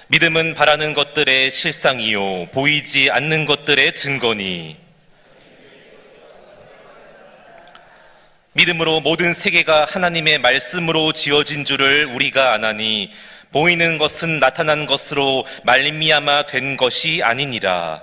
믿음은 바라는 것들의 실상이요 보이지 않는 것들의 증거니 믿음으로 모든 세계가 하나님의 말씀으로 지어진 줄을 우리가 아나니 보이는 것은 나타난 것으로 말미암아 된 것이 아니니라.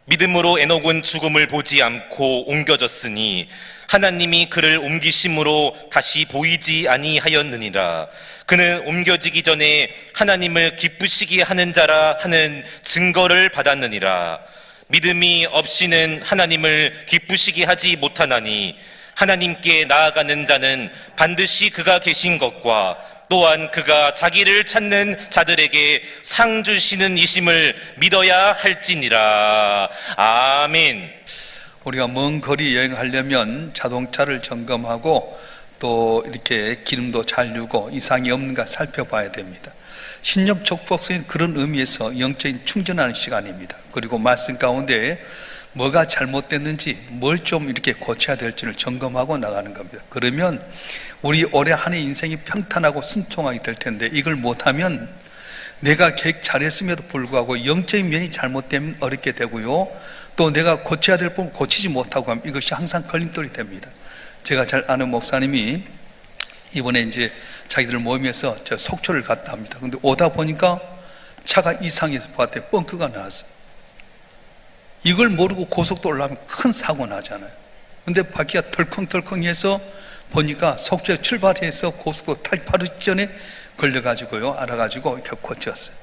믿음으로 에녹은 죽음을 보지 않고 옮겨졌으니 하나님이 그를 옮기심으로 다시 보이지 아니하였느니라. 그는 옮겨지기 전에 하나님을 기쁘시게 하는 자라 하는 증거를 받았느니라. 믿음이 없이는 하나님을 기쁘시게 하지 못하나니 하나님께 나아가는 자는 반드시 그가 계신 것과 또한 그가 자기를 찾는 자들에게 상 주시는 이심을 믿어야 할지니라. 아멘. 우리가 먼 거리 여행하려면 자동차를 점검하고 또 이렇게 기름도 잘 주고 이상이 없는가 살펴봐야 됩니다. 신약 족복성은 그런 의미에서 영적인 충전하는 시간입니다. 그리고 말씀 가운데 뭐가 잘못됐는지 뭘 좀 이렇게 고쳐야 될지를 점검하고 나가는 겁니다. 그러면 우리 올해 한 해 인생이 평탄하고 순통하게 될 텐데 이걸 못하면 내가 계획 잘했음에도 불구하고 영적인 면이 잘못되면 어렵게 되고요, 또 내가 고쳐야 될 부분 고치지 못하고 하면 이것이 항상 걸림돌이 됩니다. 제가 잘 아는 목사님이 이번에 이제 자기들 모임에서 저 속초를 갔다 합니다. 근데 오다 보니까 차가 이상해서 봤더니 뻥크가 나왔어요. 이걸 모르고 고속도로 올라가면 큰 사고 나잖아요. 근데 바퀴가 덜컹덜컹해서 보니까 속초에 출발해서 고속도로 타기 바로 직전에 걸려가지고요, 알아가지고 이렇게 고쳤어요.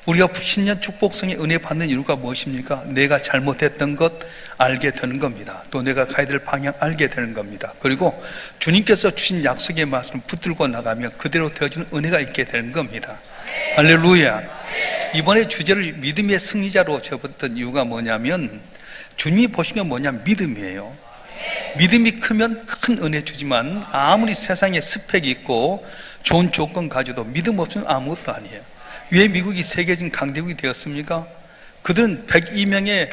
우리가 신년 축복성의 은혜 받는 이유가 무엇입니까? 내가 잘못했던 것 알게 되는 겁니다. 또 내가 가야 될 방향 알게 되는 겁니다. 그리고 주님께서 주신 약속의 말씀을 붙들고 나가면 그대로 되어지는 은혜가 있게 되는 겁니다. 할렐루야. 이번에 주제를 믿음의 승리자로 접었던 이유가 뭐냐면 주님이 보신 게 뭐냐면 믿음이에요. 믿음이 크면 큰 은혜 주지만 아무리 세상에 스펙이 있고 좋은 조건 가져도 믿음 없으면 아무것도 아니에요. 왜 미국이 세계적인 강대국이 되었습니까? 그들은 102명의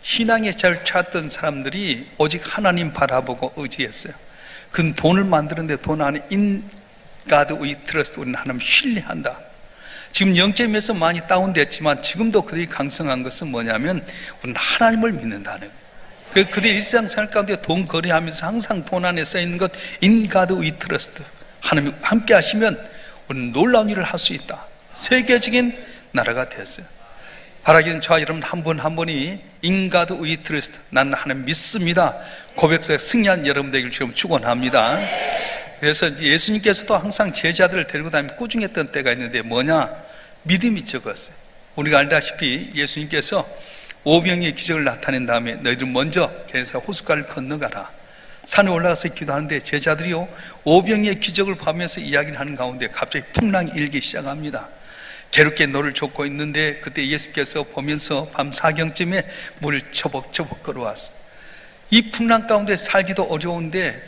신앙의 자를 찾았던 사람들이 오직 하나님 바라보고 의지했어요. 그는 돈을 만드는데 돈 안에 In God we trust, 우리는 하나님 신뢰한다. 지금 영점에서 많이 다운됐지만 지금도 그들이 강성한 것은 뭐냐면 우리는 하나님을 믿는다는 거예요. 그들의 일상생활 가운데 돈 거래하면서 항상 돈 안에 써있는 것 In God we trust, 하나님 함께 하시면 우리는 놀라운 일을 할 수 있다. 세계적인 나라가 됐어요. 바라기는 저와 여러분 한 분 한 분이 In God we trust, 나는 하나님 믿습니다 고백서에 승리한 여러분 되기를 지금 축원합니다. 그래서 예수님께서도 항상 제자들을 데리고 다니며 꾸중했던 때가 있는데 뭐냐? 믿음이 적었어요. 우리가 알다시피 예수님께서 오병이의 기적을 나타낸 다음에 너희들 먼저 그래서 호숫가를 건너가라, 산에 올라가서 기도하는데 제자들이요 오병이의 기적을 보면서 이야기를 하는 가운데 갑자기 풍랑이 일기 시작합니다. 괴롭게 노를 젓고 있는데 그때 예수께서 보면서 밤 4경쯤에 물을 처벅처벅 걸어왔어요. 이 풍랑 가운데 살기도 어려운데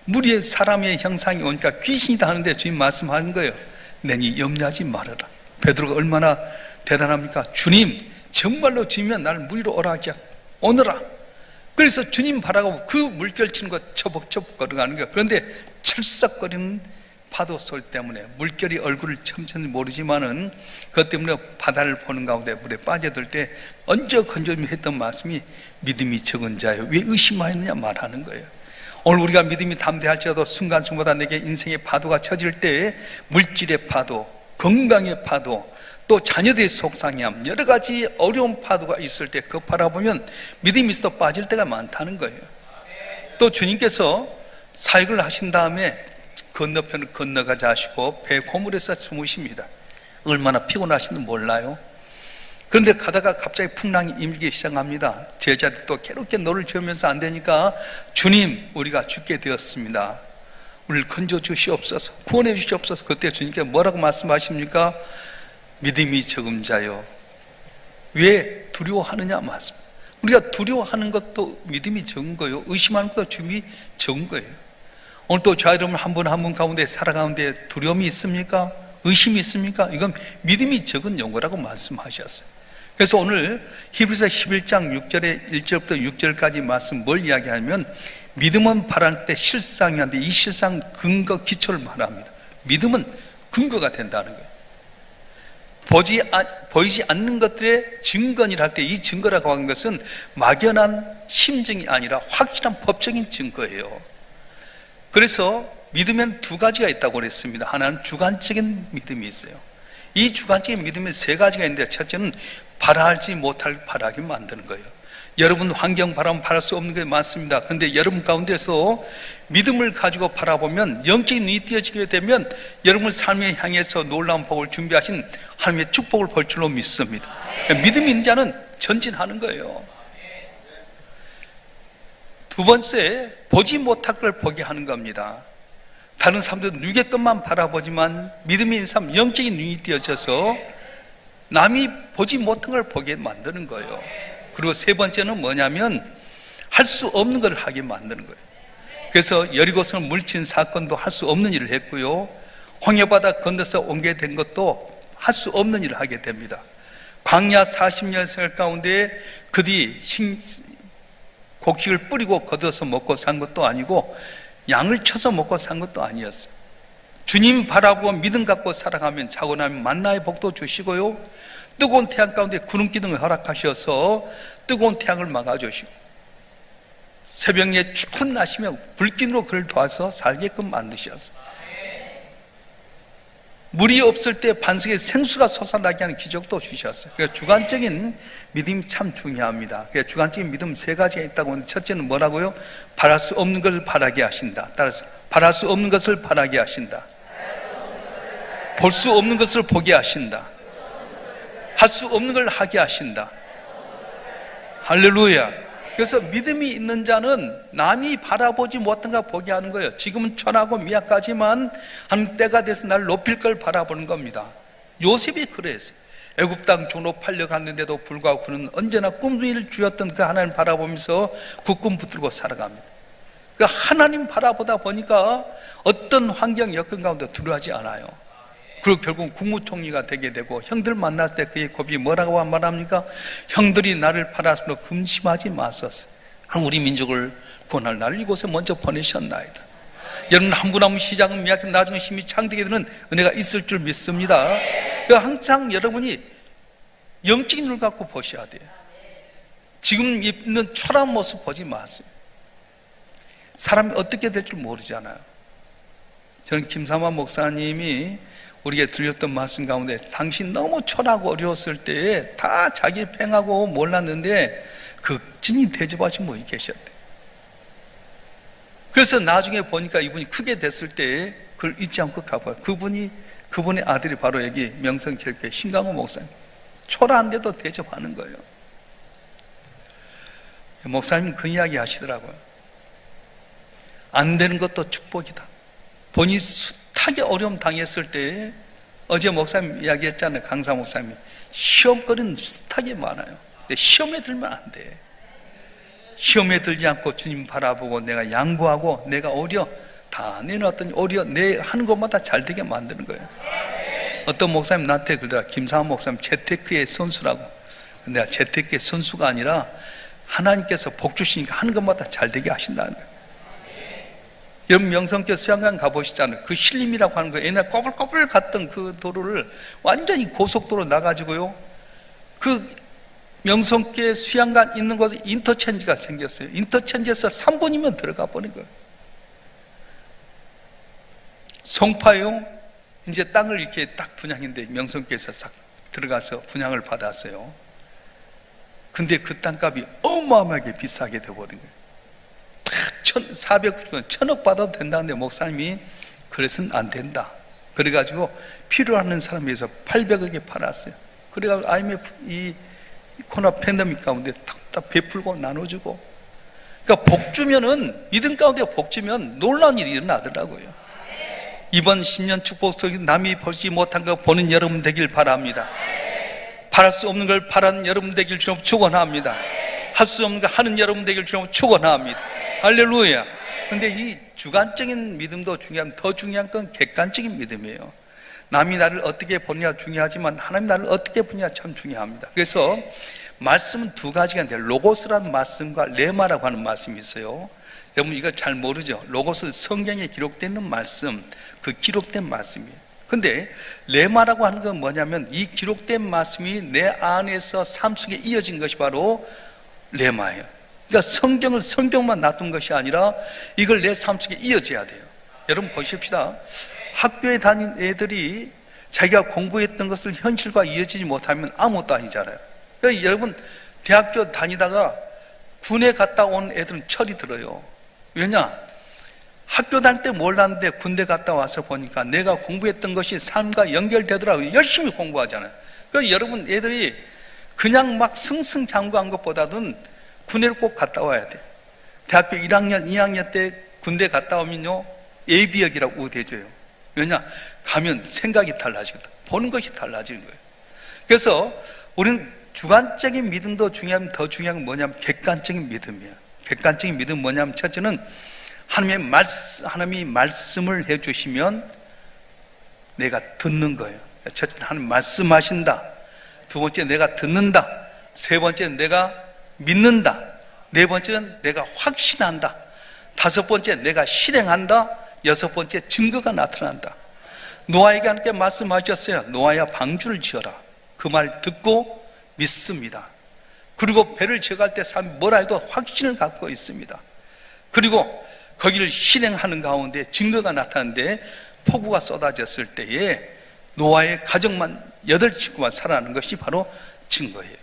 물이 사람의 형상이 오니까 귀신이다 하는데 주님 말씀하는 거예요. 내니 염려하지 말아라. 베드로가 얼마나 대단합니까? 주님 정말로 주면 나를 물리로 오라 하지 오너라. 그래서 주님 바라고 그 물결 치는 것 처벅처벅 걸어가는 거예요. 그런데 철썩거리는 파도 소리 때문에 물결이 얼굴을 첨천히 모르지만은 그것 때문에 바다를 보는 가운데 물에 빠져들 때 언저건조미 했던 말씀이 믿음이 적은 자요 왜 의심하였느냐 말하는 거예요. 오늘 우리가 믿음이 담대할지라도 순간순간마다 내게 인생의 파도가 쳐질 때 물질의 파도, 건강의 파도, 또 자녀들의 속상함, 여러 가지 어려운 파도가 있을 때 그거 바라보면 믿음이 있어 빠질 때가 많다는 거예요. 또 주님께서 사역을 하신 다음에 건너편을 건너가자 하시고 배 고물에서 주무십니다. 얼마나 피곤하신지 몰라요. 그런데 가다가 갑자기 풍랑이 임기 시작합니다. 제자들이 또 괴롭게 노를 저으면서 안 되니까 주님 우리가 죽게 되었습니다. 우리를 건져 주시옵소서, 구원해 주시옵소서. 그때 주님께서 뭐라고 말씀하십니까? 믿음이 적은 자요 왜 두려워하느냐 말씀. 우리가 두려워하는 것도 믿음이 적은 거예요. 의심하는 것도 주님이 적은 거예요. 오늘 또 저와 여러분 한 분 한 분 가운데 살아가는데 두려움이 있습니까? 의심이 있습니까? 이건 믿음이 적은 용어라고 말씀하셨어요. 그래서 오늘 히브리서 11장 6절에 1절부터 6절까지 말씀 뭘 이야기하냐면 믿음은 바랄 때 실상이 한데 이 실상 근거 기초를 말합니다. 믿음은 근거가 된다는 거예요. 보이지 않는 것들의 증거니라 할 때 이 증거라고 하는 것은 막연한 심증이 아니라 확실한 법적인 증거예요. 그래서 믿음에는 두 가지가 있다고 그랬습니다. 하나는 주관적인 믿음이 있어요. 이 주관적인 믿음이 세 가지가 있는데 첫째는 바라지 못할 바라게 만드는 거예요. 여러분 환경 바라면 바랄 수 없는 게 많습니다. 그런데 여러분 가운데서 믿음을 가지고 바라보면 영적인 눈이 띄어지게 되면 여러분 삶에 향해서 놀라운 복을 준비하신 하나님의 축복을 볼 줄로 믿습니다. 믿음이 있는 자는 전진하는 거예요. 두 번째, 보지 못할 걸 보게 하는 겁니다. 다른 사람들은 육의 것만 바라보지만 믿음이 있는 사람 영적인 눈이 띄어져서 남이 보지 못한 걸 보게 만드는 거예요. 그리고 세 번째는 뭐냐면 할 수 없는 걸 하게 만드는 거예요. 그래서 여리고성을 물친 사건도 할 수 없는 일을 했고요, 홍해바다 건너서 옮게 된 것도 할 수 없는 일을 하게 됩니다. 광야 40년 생활 가운데 그들이 곡식을 뿌리고 걷어서 먹고 산 것도 아니고 양을 쳐서 먹고 산 것도 아니었어요. 주님 바라보고 믿음 갖고 살아가면 자고 나면 만나의 복도 주시고요, 뜨거운 태양 가운데 구름 기둥을 허락하셔서 뜨거운 태양을 막아주시고 새벽에 추운 날씨며 불길로 그를 도와서 살게끔 만드셨어요. 물이 없을 때 반석에 생수가 솟아나게 하는 기적도 주셨어요. 그러니까 주관적인 믿음이 참 중요합니다. 그러니까 주관적인 믿음 세 가지가 있다고 하는데 첫째는 뭐라고요? 바랄 수 없는 것을 바라게 하신다. 따라서 바랄 수 없는 것을 바라게 하신다. 볼 수 없는 것을 보게 하신다. 할 수 없는 걸 하게 하신다. 할렐루야. 그래서 믿음이 있는 자는 남이 바라보지 못한 걸 보게 하는 거예요. 지금은 천하고 미약하지만 한 때가 돼서 날 높일 걸 바라보는 겁니다. 요셉이 그랬어요. 애굽 땅 종로 팔려갔는데도 불구하고 그는 언제나 꿈둥이를 주었던 그 하나님 바라보면서 굳건 붙들고 살아갑니다. 그 하나님 바라보다 보니까 어떤 환경 여건 가운데 두려워하지 않아요. 그리고 결국 국무총리가 되게 되고 형들 만났을 때 그의 고비 뭐라고 말합니까? 형들이 나를 팔았으므로 근심하지 마소서. 그럼 우리 민족을 구원할 나를 이곳에 먼저 보내셨나이다. 여러분 한 분 한 분 시작은 미약해 나중에 힘이 창되게 되는 은혜가 있을 줄 믿습니다. 항상 여러분이 영적인 눈을 갖고 보셔야 돼요. 지금 있는 초라한 모습 보지 마세요. 사람이 어떻게 될 줄 모르잖아요. 저는 김삼환 목사님이 우리에게 들렸던 말씀 가운데 당신 너무 초라하고 어려웠을 때에 다 자기 팽하고 몰랐는데 그 진이 대접하신 분이 계셨대. 그래서 나중에 보니까 이분이 크게 됐을 때 그걸 잊지 않고 가봐요. 그분의 아들이 바로 여기 명성철교회 신강호 목사님. 초라한데도 대접하는 거예요. 목사님 그 이야기 하시더라고요. 안 되는 것도 축복이다. 본인이 숱하게 어려움 당했을 때 어제 목사님 이야기했잖아요. 강사 목사님이 시험거리는 숱하게 많아요. 근데 시험에 들면 안 돼. 시험에 들지 않고 주님 바라보고 내가 양보하고 내가 오히려 다 내놓았더니 오히려 내 하는 것마다 잘 되게 만드는 거예요. 어떤 목사님 나한테 그러더라. 김상환 목사님 재테크의 선수라고. 내가 재테크의 선수가 아니라 하나님께서 복 주시니까 하는 것마다 잘 되게 하신다는 거예요. 여러분 명성교 수양관 가보시잖아요. 그 신림이라고 하는 거 옛날 꼬불꼬불 갔던 그 도로를 완전히 고속도로 나가지고요, 그 명성교 수양관 있는 곳에 인터체인지가 생겼어요. 인터체인지에서 3분이면 들어가 버린 거예요. 송파용 이제 땅을 이렇게 딱 분양인데 명성교에서 싹 들어가서 분양을 받았어요. 근데 그 땅값이 어마어마하게 비싸게 돼버린 거예요. 400원, 1000억 받아도 된다는데 목사님이 그래서는 안 된다. 그래가지고 필요하는 사람에 의해서 800억에 팔았어요. 그래가지고 IMF 이 코로나 팬데믹 가운데 딱 베풀고 나눠주고. 그러니까 복 주면은, 믿음 가운데 복 주면 놀라운 일이 일어나더라고요. 이번 신년 축복 속에 남이 보지 못한 거 보는 여러분 되길 바랍니다. 바랄 수 없는 걸 바라는 여러분 되길 주님 축원합니다. 할 수 없는 거 하는 여러분 되길 주님 축원합니다. 할렐루야. 근데 이 주관적인 믿음도 중요하면 더 중요한 건 객관적인 믿음이에요. 남이 나를 어떻게 보느냐 중요하지만 하나님 나를 어떻게 보느냐 참 중요합니다. 그래서 말씀은 두 가지가 있는데 로고스라는 말씀과 레마라고 하는 말씀이 있어요. 여러분 이거 잘 모르죠? 로고스는 성경에 기록되어 있는 말씀, 그 기록된 말씀이에요. 근데 레마라고 하는 건 뭐냐면 이 기록된 말씀이 내 안에서 삶 속에 이어진 것이 바로 레마예요. 그러니까 성경을 성경만 놔둔 것이 아니라 이걸 내 삶 속에 이어져야 돼요. 여러분 보십시다. 학교에 다닌 애들이 자기가 공부했던 것을 현실과 이어지지 못하면 아무것도 아니잖아요. 그러니까 여러분 대학교 다니다가 군에 갔다 온 애들은 철이 들어요. 왜냐? 학교 다닐 때 몰랐는데 군대 갔다 와서 보니까 내가 공부했던 것이 삶과 연결되더라고요. 열심히 공부하잖아요. 그러니까 여러분 애들이 그냥 막 승승장구한 것보다는 군대를 꼭 갔다 와야 돼요. 대학교 1학년, 2학년 때 군대 갔다 오면요 예비역이라고 우대줘요. 왜냐? 가면 생각이 달라지거든. 보는 것이 달라지는 거예요. 그래서 우리는 주관적인 믿음도 중요하면 더 중요한 건 뭐냐면 객관적인 믿음이에요. 객관적인 믿음은 뭐냐면 첫째는 하나님이 말씀을 해주시면 내가 듣는 거예요. 첫째는 하나님 말씀하신다. 두 번째 내가 듣는다. 세 번째는 내가 믿는다. 네 번째는 내가 확신한다. 다섯 번째 내가 실행한다. 여섯 번째 증거가 나타난다. 노아에게 하나님께 말씀하셨어요. 노아야 방주를 지어라. 그 말 듣고 믿습니다. 그리고 배를 지어갈 때 사람이 뭐라 해도 확신을 갖고 있습니다. 그리고 거기를 실행하는 가운데 증거가 나타나는데 폭우가 쏟아졌을 때에 노아의 가정만 8식구만 살아나는 것이 바로 증거예요.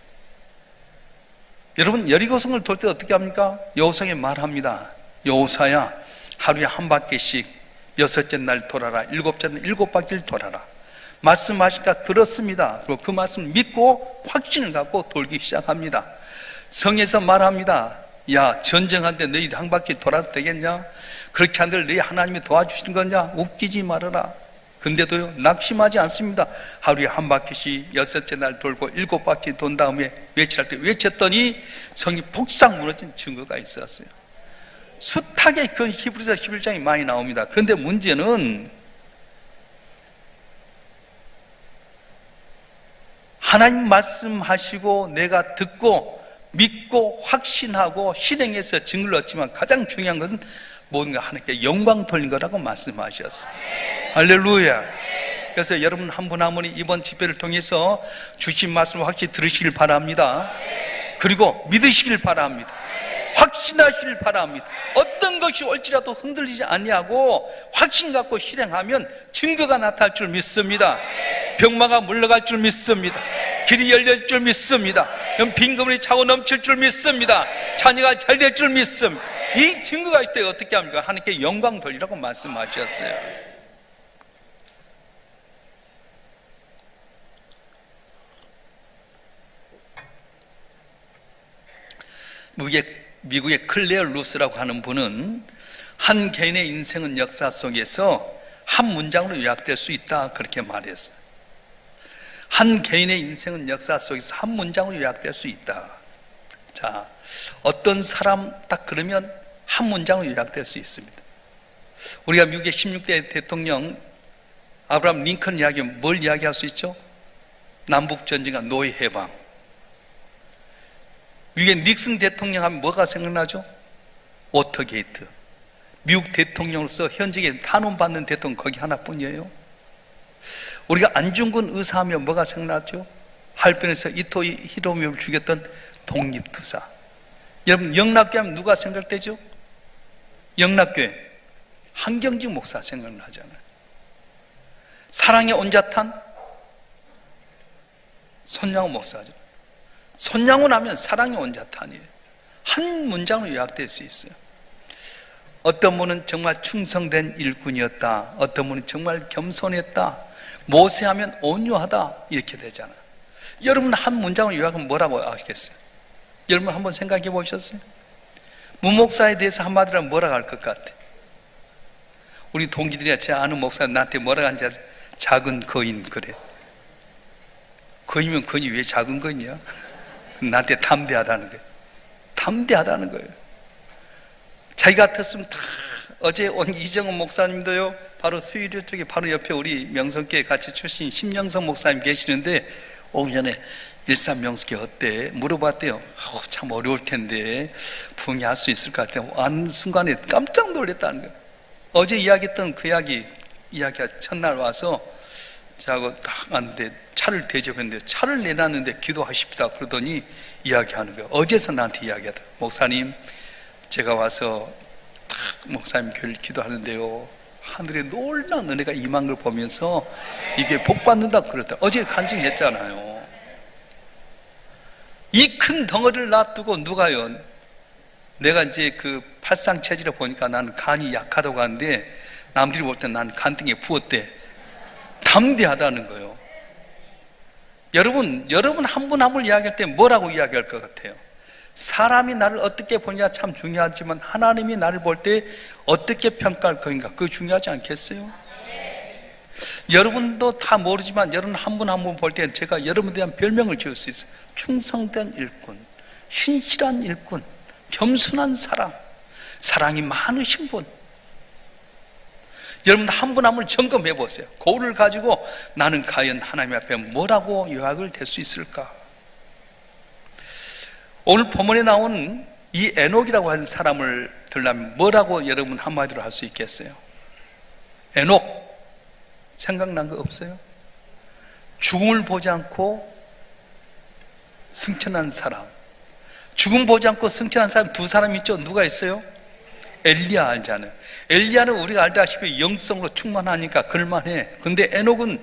여러분 여리고성을 돌 때 어떻게 합니까? 여호사에게 말합니다. 여호사야 하루에 한 바퀴씩 6째 날 돌아라. 7째 날 7바퀴를 돌아라. 말씀하시니까 들었습니다. 그리고 그 말씀을 믿고 확신을 갖고 돌기 시작합니다. 성에서 말합니다. 야 전쟁할 때 너희 한 바퀴 돌아도 되겠냐? 그렇게 한들 너희 하나님이 도와주시는 거냐? 웃기지 말아라. 근데도요 낙심하지 않습니다. 하루에 한 바퀴씩 6째 날 돌고 7바퀴 돈 다음에 외치할 때 외쳤더니 성이 폭삭 무너진 증거가 있었어요. 숱하게 그런 히브리서 11장이 많이 나옵니다. 그런데 문제는 하나님 말씀하시고 내가 듣고 믿고 확신하고 실행해서 증거를 얻지만 가장 중요한 것은 뭔가 하나님께 영광 돌린 거라고 말씀하셨어요. 할렐루야. 그래서 여러분 한 분 한 분이 이번 집회를 통해서 주신 말씀을 확실히 들으시길 바랍니다. 그리고 믿으시길 바랍니다. 확신하시길 바랍니다. 어떤 것이 올지라도 흔들리지 아니하고 확신 갖고 실행하면 증거가 나타날 줄 믿습니다. 병마가 물러갈 줄 믿습니다. 길이 열릴 줄 믿습니다. 빈금이 차고 넘칠 줄 믿습니다. 자녀가 잘 될 줄 믿습니다. 이 증거가 있을 때 어떻게 합니까? 하나님께 영광 돌리라고 말씀하셨어요. 미국의 클레어 루스라고 하는 분은 한 개인의 인생은 역사 속에서 한 문장으로 요약될 수 있다 그렇게 말했어요. 한 개인의 인생은 역사 속에서 한 문장으로 요약될 수 있다. 자, 어떤 사람 딱 그러면 한 문장으로 요약될 수 있습니다. 우리가 미국의 16대 대통령 아브라함 링컨 이야기하면 뭘 이야기할 수 있죠? 남북전쟁과 노예 해방. 미국의 닉슨 대통령 하면 뭐가 생각나죠? 워터게이트. 미국 대통령으로서 현직에 탄원받는 대통령 거기 하나뿐이에요. 우리가 안중근 의사 하면 뭐가 생각나죠? 할변에서 이토 히로미를 죽였던 독립투사. 여러분 영락교회 하면 누가 생각되죠? 영락교회 한경직 목사 생각나잖아요. 사랑의 온자탄 손양호 목사죠. 손양호 하면 사랑의 온자탄이에요. 한 문장으로 요약될 수 있어요. 어떤 분은 정말 충성된 일꾼이었다. 어떤 분은 정말 겸손했다. 모세하면 온유하다. 이렇게 되잖아요. 여러분 한 문장으로 요약하면 뭐라고 하겠어요? 여러분 한번 생각해 보셨어요? 무목사에 대해서 한마디로 하면 뭐라고 할 것 같아? 우리 동기들이 제 아는 목사는 나한테 뭐라고 하는지 아세요? 작은 거인 그래. 거인이면 거인이 왜 작은 거인이야? 나한테 담대하다는 거예요. 담대하다는 거예요. 자기 같았으면 다 어제 온 이정은 목사님도요 바로 수유교 쪽에 바로 옆에 우리 명성교회 같이 출신 심영성 목사님 계시는데 오기 전에 일산명수교 어때? 물어봤대요. 참 어려울 텐데 부흥할 수 있을 것 같아요. 하는 순간에 깜짝 놀랐다는 거예요. 어제 이야기했던 그 이야기가 첫날 와서 저하고 딱 왔는데 차를 대접했는데 차를 내놨는데 기도하십시다 그러더니 이야기하는 거예요. 어제서 나한테 이야기하더라고요. 목사님, 제가 와서 딱 목사님 교회를 기도하는데요, 하늘에 놀라운 은혜가 임한 걸 보면서 이게 복 받는다 그러더라고요. 어제 간증했잖아요. 이 큰 덩어리를 놔두고 누가요? 내가 이제 그 팔상 체질을 보니까 나는 간이 약하다고 하는데 남들이 볼 때 나는 간등에 부었대. 담대하다는 거예요. 여러분 한 분 한 분 이야기할 때 뭐라고 이야기할 것 같아요? 사람이 나를 어떻게 보냐 참 중요하지만 하나님이 나를 볼 때 어떻게 평가할 것인가, 그거 중요하지 않겠어요? 여러분도 다 모르지만 여러분 한 분 한 분 볼 때 제가 여러분에 대한 별명을 지을 수 있어요. 충성된 일꾼, 신실한 일꾼, 겸손한 사랑, 사랑이 많으신 분. 여러분 한 분 한 분 점검해 보세요. 그거를 가지고 나는 과연 하나님 앞에 뭐라고 요약을 될 수 있을까? 오늘 본문에 나온 이 에녹이라고 하는 사람을 들려면 뭐라고 여러분 한마디로 할 수 있겠어요? 에녹 생각난 거 없어요? 죽음을 보지 않고 승천한 사람. 죽음 보지 않고 승천한 사람 두 사람 있죠? 누가 있어요? 엘리야 알잖아요. 엘리야는 우리가 알다시피 영성으로 충만하니까 그럴만해. 근데 에녹은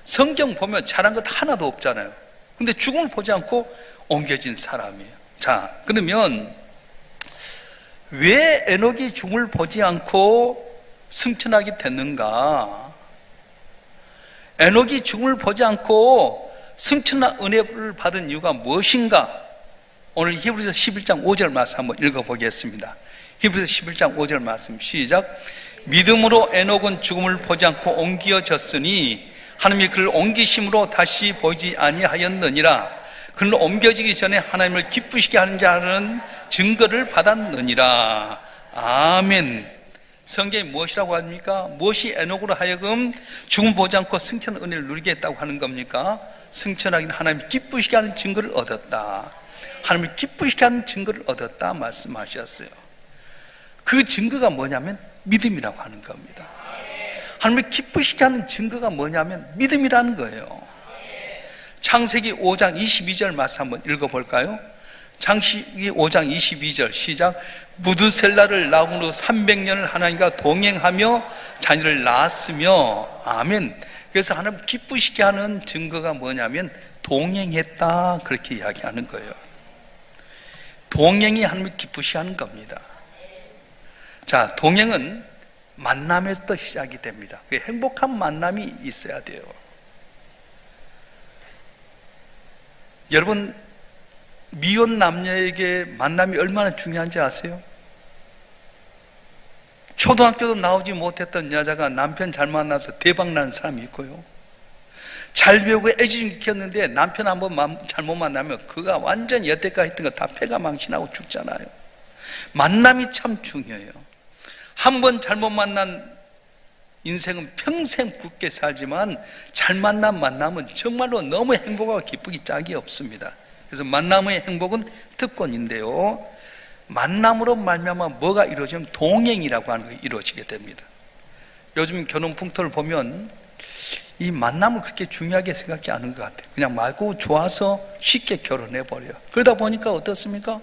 성경 보면 잘한 것 하나도 없잖아요. 근데 죽음을 보지 않고 옮겨진 사람이에요. 자, 그러면 왜 에녹이 죽음을 보지 않고 승천하게 됐는가? 에녹이 죽음을 보지 않고 승천한 은혜를 받은 이유가 무엇인가? 오늘 히브리서 11장 5절 말씀 한번 읽어보겠습니다. 히브리서 11장 5절 말씀 시작. 믿음으로 에녹은 죽음을 보지 않고 옮겨졌으니 하나님이 그를 옮기심으로 다시 보지 아니하였느니라. 그는 옮겨지기 전에 하나님을 기쁘시게 하는 자는 증거를 받았느니라. 아멘. 성경이 무엇이라고 합니까? 무엇이 에녹으로 하여금 죽음 보지 않고 승천 은혜를 누리게 했다고 하는 겁니까? 승천하기는 하나님을 기쁘시게 하는 증거를 얻었다. 하나님을 기쁘시게 하는 증거를 얻었다 말씀하셨어요. 그 증거가 뭐냐면 믿음이라고 하는 겁니다. 하나님을 기쁘시게 하는 증거가 뭐냐면 믿음이라는 거예요. 창세기 5장 22절 말씀 한번 읽어볼까요? 창세기 5장 22절 시작. 무드셀라를 낳음으로 300년을 하나님과 동행하며 자녀를 낳았으며 아멘. 그래서 하나님 기쁘시게 하는 증거가 뭐냐면 동행했다, 그렇게 이야기하는 거예요. 동행이 하나님을 기쁘시게 하는 겁니다. 자, 동행은 만남에서부터 시작이 됩니다. 행복한 만남이 있어야 돼요. 여러분, 미혼 남녀에게 만남이 얼마나 중요한지 아세요? 초등학교도 나오지 못했던 여자가 남편 잘 만나서 대박 난 사람이 있고요. 잘 배우고 애지중 키웠는데 남편 한번 잘못 만나면 그가 완전 여태까지 했던 거 다 패가 망신하고 죽잖아요. 만남이 참 중요해요. 한 번 잘못 만난 인생은 평생 굳게 살지만 잘 만난 만남은 정말로 너무 행복하고 기쁘기 짝이 없습니다. 그래서 만남의 행복은 특권인데요, 만남으로 말미암아 뭐가 이루어지면 동행이라고 하는 게 이루어지게 됩니다. 요즘 결혼 풍토를 보면 이 만남을 그렇게 중요하게 생각지 않은 것 같아요. 그냥 마구 좋아서 쉽게 결혼해버려요. 그러다 보니까 어떻습니까?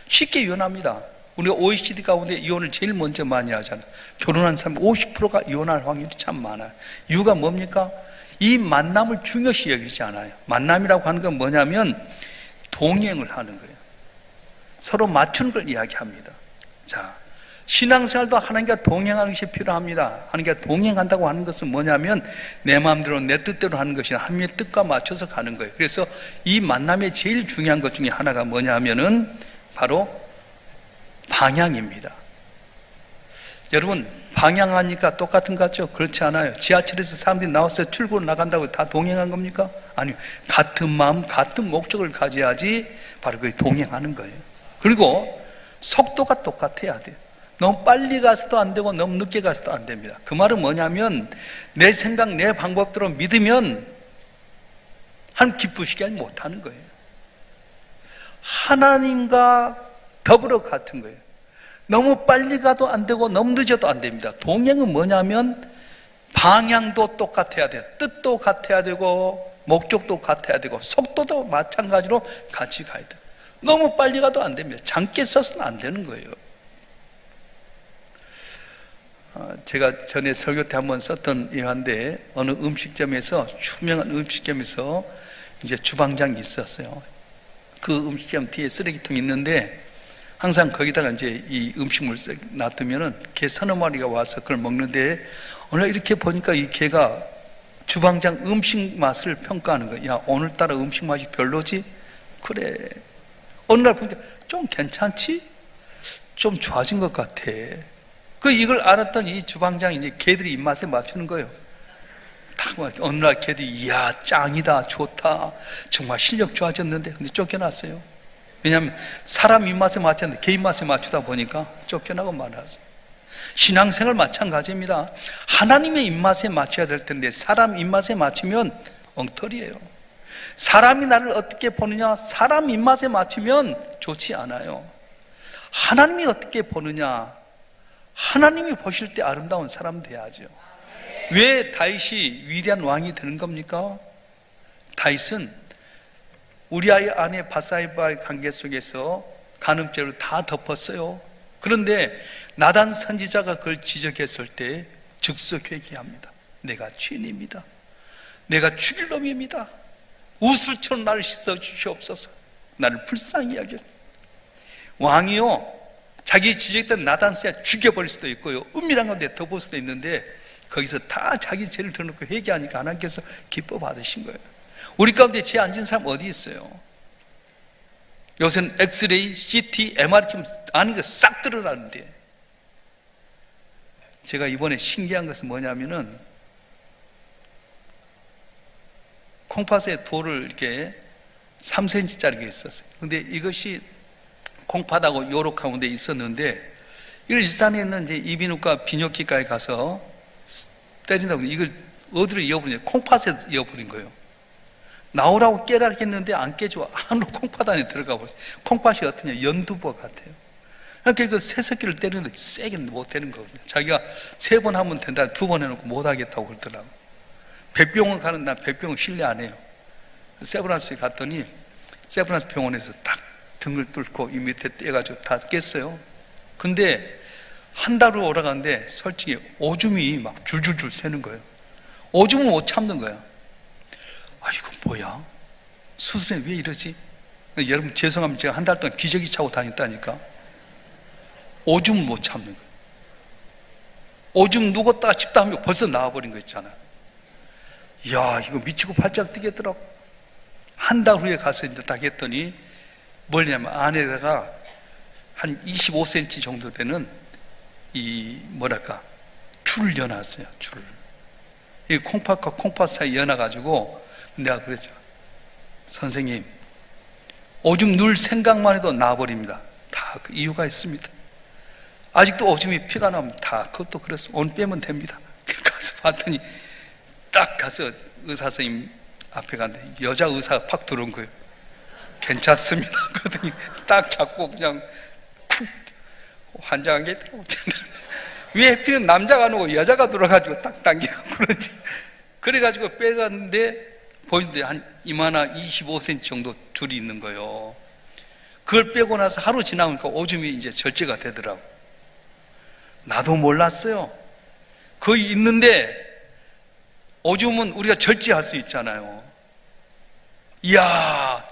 쉽게 이혼합니다. 우리가 OECD 가운데 이혼을 제일 먼저 많이 하잖아요. 결혼한 사람 50%가 이혼할 확률이 참 많아요. 이유가 뭡니까? 이 만남을 중요시 여기지 않아요. 만남이라고 하는 건 뭐냐면 동행을 하는 거예요. 서로 맞추는 걸 이야기합니다. 자, 신앙생활도 하나님과 동행하는 것이 필요합니다. 하나님과 동행한다고 하는 것은 뭐냐면 내 마음대로 내 뜻대로 하는 것이 아니라 하나님의 뜻과 맞춰서 가는 거예요. 그래서 이 만남의 제일 중요한 것 중에 하나가 뭐냐면은 바로 방향입니다. 여러분, 방향하니까 똑같은 것 같죠? 그렇지 않아요. 지하철에서 사람들이 나와서 출구로 나간다고 다 동행한 겁니까? 아니요. 같은 마음, 같은 목적을 가져야지 바로 그게 동행하는 거예요. 그리고 속도가 똑같아야 돼요. 너무 빨리 가서도 안 되고 너무 늦게 가서도 안 됩니다. 그 말은 뭐냐면 내 생각, 내 방법대로 믿으면 하나님 기쁘시게 하지 못하는 거예요. 하나님과 더불어 같은 거예요. 너무 빨리 가도 안 되고 너무 늦어도 안 됩니다. 동행은 뭐냐면 방향도 똑같아야 돼요. 뜻도 같아야 되고 목적도 같아야 되고 속도도 마찬가지로 같이 가야 돼요. 너무 빨리 가도 안 됩니다. 장께 서서는 안 되는 거예요. 제가 전에 설교 때 한번 썼던 예화인데 어느 음식점에서 유명한 음식점에서 이제 주방장이 있었어요. 그 음식점 뒤에 쓰레기통이 있는데 항상 거기다가 이제 이 음식물 놔두면은 개 서너 마리가 와서 그걸 먹는데 오늘 이렇게 보니까 이 개가 주방장 음식 맛을 평가하는 거야. 야, 오늘따라 음식 맛이 별로지? 그래. 어느 날 보니까 좀 괜찮지? 좀 좋아진 것 같아. 그 이걸 알았던 이 주방장이 이제 개들이 입맛에 맞추는 거예요. 딱 어느 날 개들이 이야 짱이다 좋다 정말 실력 좋아졌는데 근데 쫓겨났어요. 왜냐하면 사람 입맛에 맞췄는데 개 입맛에 맞추다 보니까 쫓겨나고 말았어요. 신앙생활 마찬가지입니다. 하나님의 입맛에 맞춰야 될 텐데 사람 입맛에 맞추면 엉터리예요. 사람이 나를 어떻게 보느냐, 사람 입맛에 맞추면 좋지 않아요. 하나님이 어떻게 보느냐, 하나님이 보실 때 아름다운 사람 돼야죠. 왜 다윗이 위대한 왕이 되는 겁니까? 다윗은 우리아의 아내 바사바의 관계 속에서 간음죄로 다 덮었어요. 그런데 나단 선지자가 그걸 지적했을 때 즉석 회개합니다. 내가 죄인입니다. 내가 죽일 놈입니다. 우슬처럼 나를 씻어 주시옵소서. 나를 불쌍히 여겨. 왕이요 자기 지적된 나단스야 죽여버릴 수도 있고요 은밀한 가운데 덮을 수도 있는데 거기서 다 자기 죄를 드러놓고 회개하니까 하나님께서 기뻐 받으신 거예요. 우리 가운데 죄 안 진 사람 어디 있어요? 요새는 엑스레이, CT, MRI 지금 아는 게 싹 드러나는데 제가 이번에 신기한 것은 뭐냐면은 콩팥에 돌을 이렇게 3cm짜리가 있었어요. 근데 이것이 콩팥하고 요로 가운데 있었는데 이걸 일산에 있는 이제 이비인후과 비뇨기과에 가서 때린다고 이걸 어디로 이어버리냐 콩팥에 이어버린 거예요. 나오라고 깨라 했는데 안 깨져. 안으로 콩팥 안에 들어가 버렸어요. 콩팥이 어떠냐 연두부 같아요. 그러니까 그 새새끼를 때리는데 세게 못 때리는 거거든요. 자기가 3번 하면 된다 2번 해놓고 못 하겠다고 그러더라고요. 백병원 가는 날 백병원 신뢰 안 해요. 세브란스에 갔더니 세브란스 병원에서 딱 등을 뚫고 이 밑에 떼가지고 다 깼어요. 근데 한 달 후 오라가는데 솔직히 오줌이 막 줄줄줄 새는 거예요. 오줌을 못 참는 거예요. 아 이거 뭐야? 수술에 왜 이러지? 여러분 죄송합니다. 제가 한 달 동안 기저귀 차고 다녔다니까. 오줌을 못 참는 거예요. 오줌 누웠다가 씹다 하면 벌써 나와버린 거 있잖아요. 이야 이거 미치고 발작 뛰겠더라고. 한 달 후에 가서 이제 딱 했더니 뭐냐면 안에다가 한 25cm 정도 되는 이 뭐랄까 줄을 여놨어요. 줄을. 이 콩팥과 콩팥 사이 여놔가지고 내가 그랬죠. 선생님 오줌 누울 생각만 해도 나와버립니다. 다 그 이유가 있습니다. 아직도 오줌이 피가 나면 다 그것도 그랬어. 오늘 빼면 됩니다. 가서 봤더니 딱 가서 의사 선생님 앞에 갔는데 여자 의사가 팍 들어온 거예요. 괜찮습니다. 그러더니 딱 잡고 그냥 쿡 환장한 게 있더라고. 왜 해피는 남자가 안 오고 여자가 들어가지고 딱 당기고 그러지. 그래가지고 빼갔는데 보시는데 한 이만한 25cm 정도 줄이 있는 거예요. 그걸 빼고 나서 하루 지나니까 오줌이 이제 절제가 되더라고. 나도 몰랐어요. 거기 있는데 오줌은 우리가 절제할 수 있잖아요. 이야